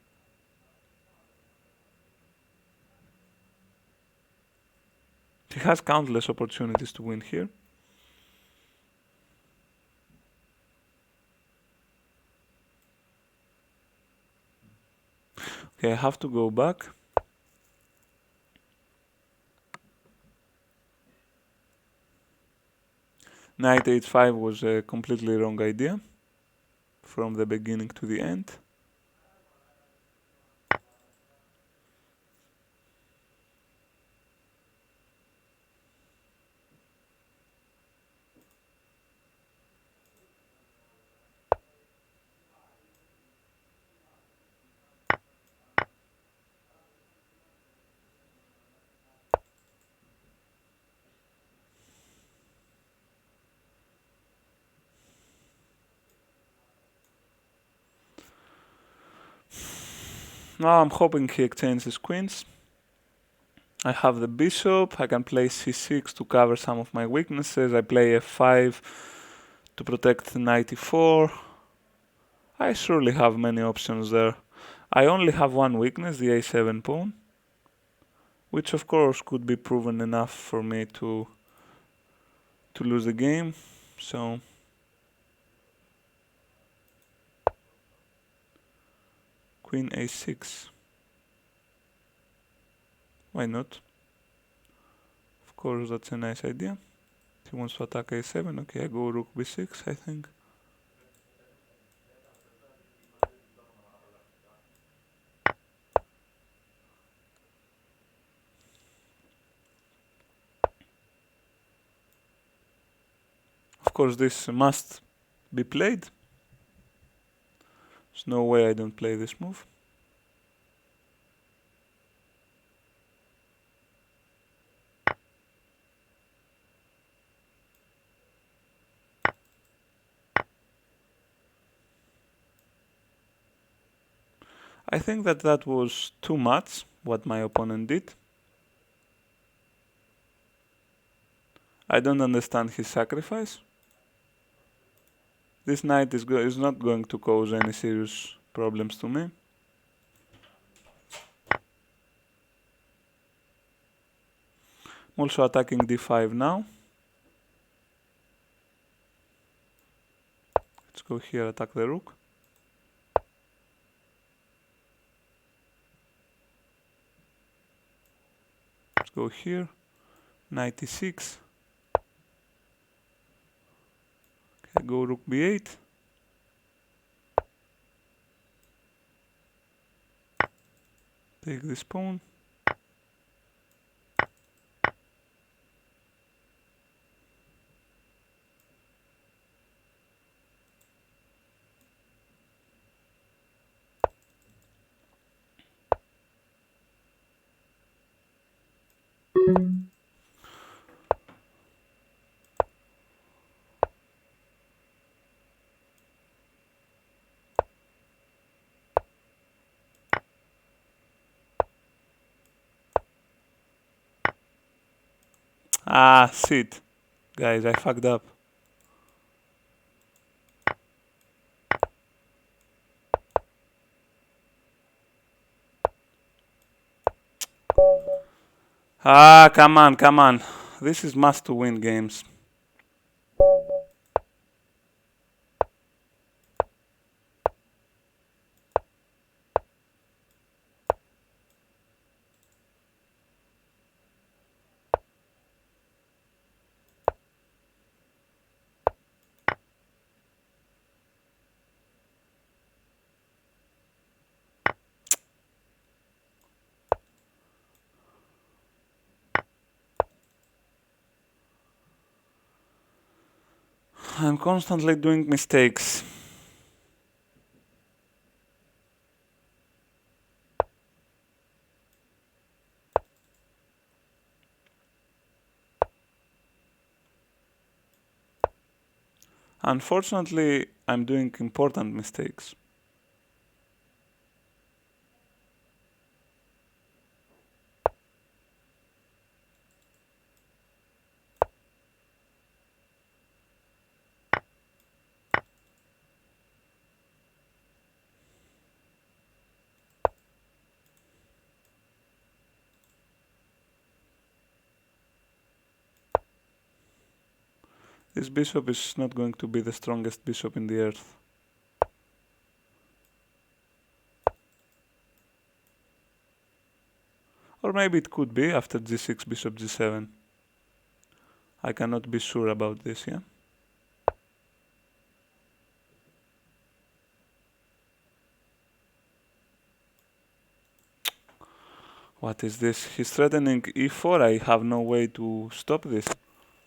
He has countless opportunities to win here. Okay, I have to go back. Knight h5 was a completely wrong idea from the beginning to the end. Now I'm hoping he exchanges queens. I have the bishop, I can play c6 to cover some of my weaknesses, I play f5 to protect knight e4. I surely have many options there. I only have one weakness, the a7 pawn, which of course could be proven enough for me to lose the game, so queen a6. Why not? Of course, that's a nice idea. He wants to attack a7. Okay, I go rook b6, I think. Of course, this must be played. There's no way I don't play this move. I think that was too much, what my opponent did. I don't understand his sacrifice. This knight is not going to cause any serious problems to me. I'm also attacking d5 now. Let's go here, attack the rook. Let's go here, knight e6. Okay, go rook b8. Take this pawn. Ah, shit. Guys, I fucked up. Ah, come on, come on. This is must to win games. I'm constantly doing mistakes. Unfortunately, I'm doing important mistakes. This bishop is not going to be the strongest bishop in the earth. Or maybe it could be after g6, bishop g7. I cannot be sure about this, yeah? What is this? He's threatening e4. I have no way to stop this.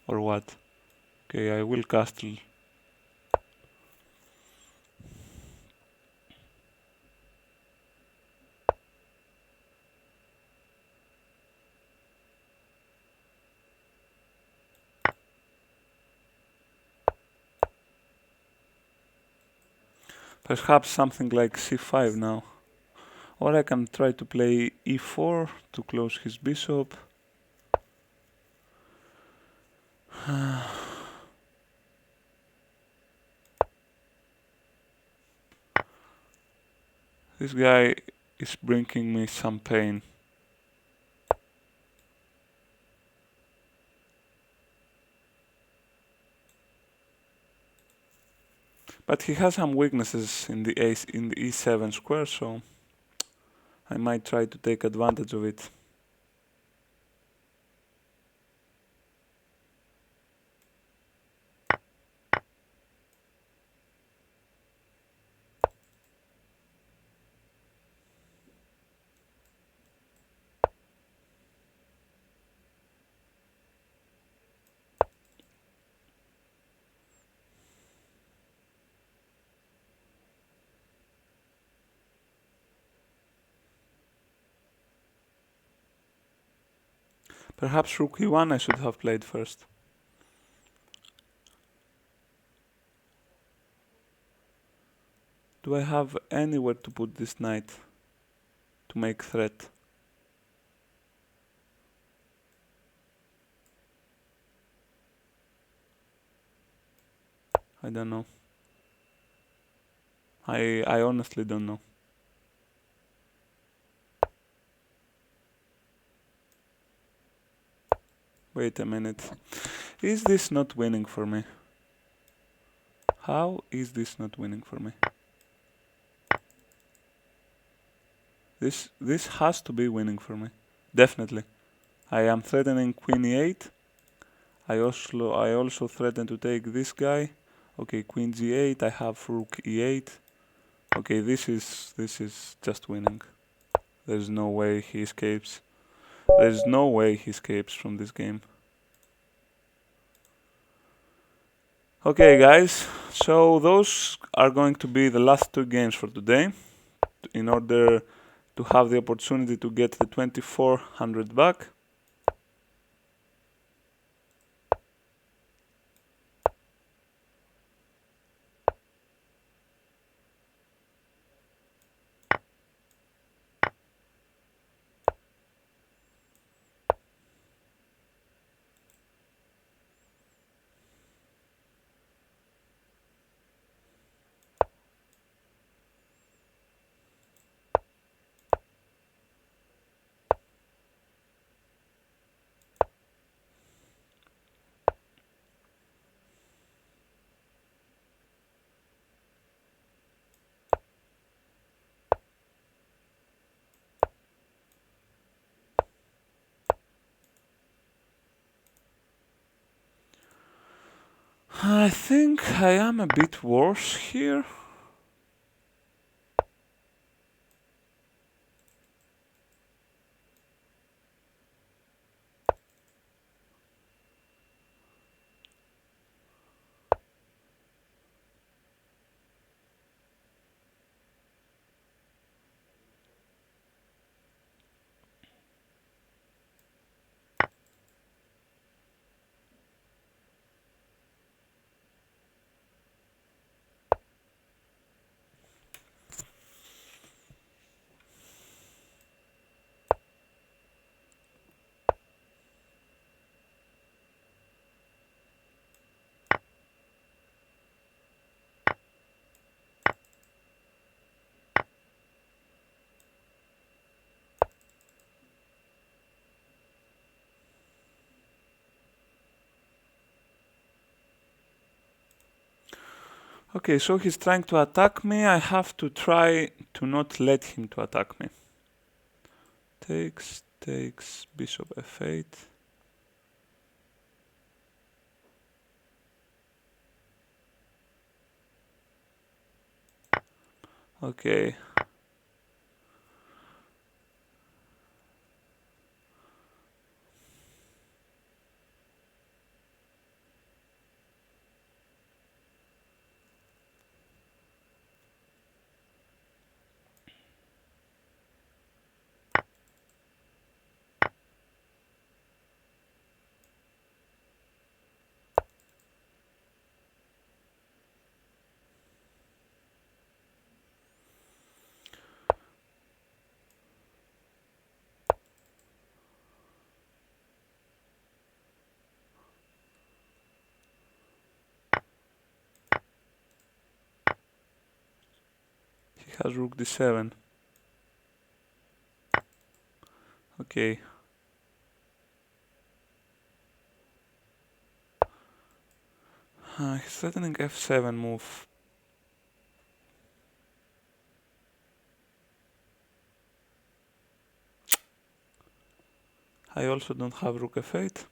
Or what? Okay, I will castle. Perhaps something like c5 now. Or I can try to play e4 to close his bishop. This guy is bringing me some pain. But he has some weaknesses in the e7 square, so I might try to take advantage of it. Perhaps rook e1 I should have played first. Do I have anywhere to put this knight to make threat? I don't know. I honestly don't know. Wait a minute. Is this not winning for me? How is this not winning for me? This has to be winning for me. Definitely. I am threatening queen e8. I also threaten to take this guy. Okay, queen g8. I have rook e8. Okay, this is just winning. There's no way he escapes. There's no way he escapes from this game. Okay, guys. So those are going to be the last two games for today. In order to have the opportunity to get the 2400 back. I think I am a bit worse here. Okay, so he's trying to attack me. I have to try to not let him to attack me. Takes, bishop f8. Okay. He has rook d7. Okay. He's threatening f7 move. I also don't have rook f8.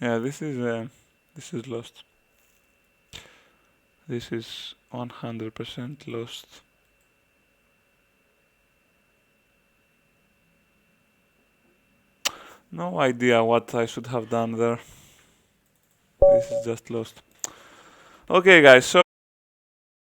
Yeah, this is lost. This is 100% lost. No idea what I should have done there. This is just lost. Okay, guys, so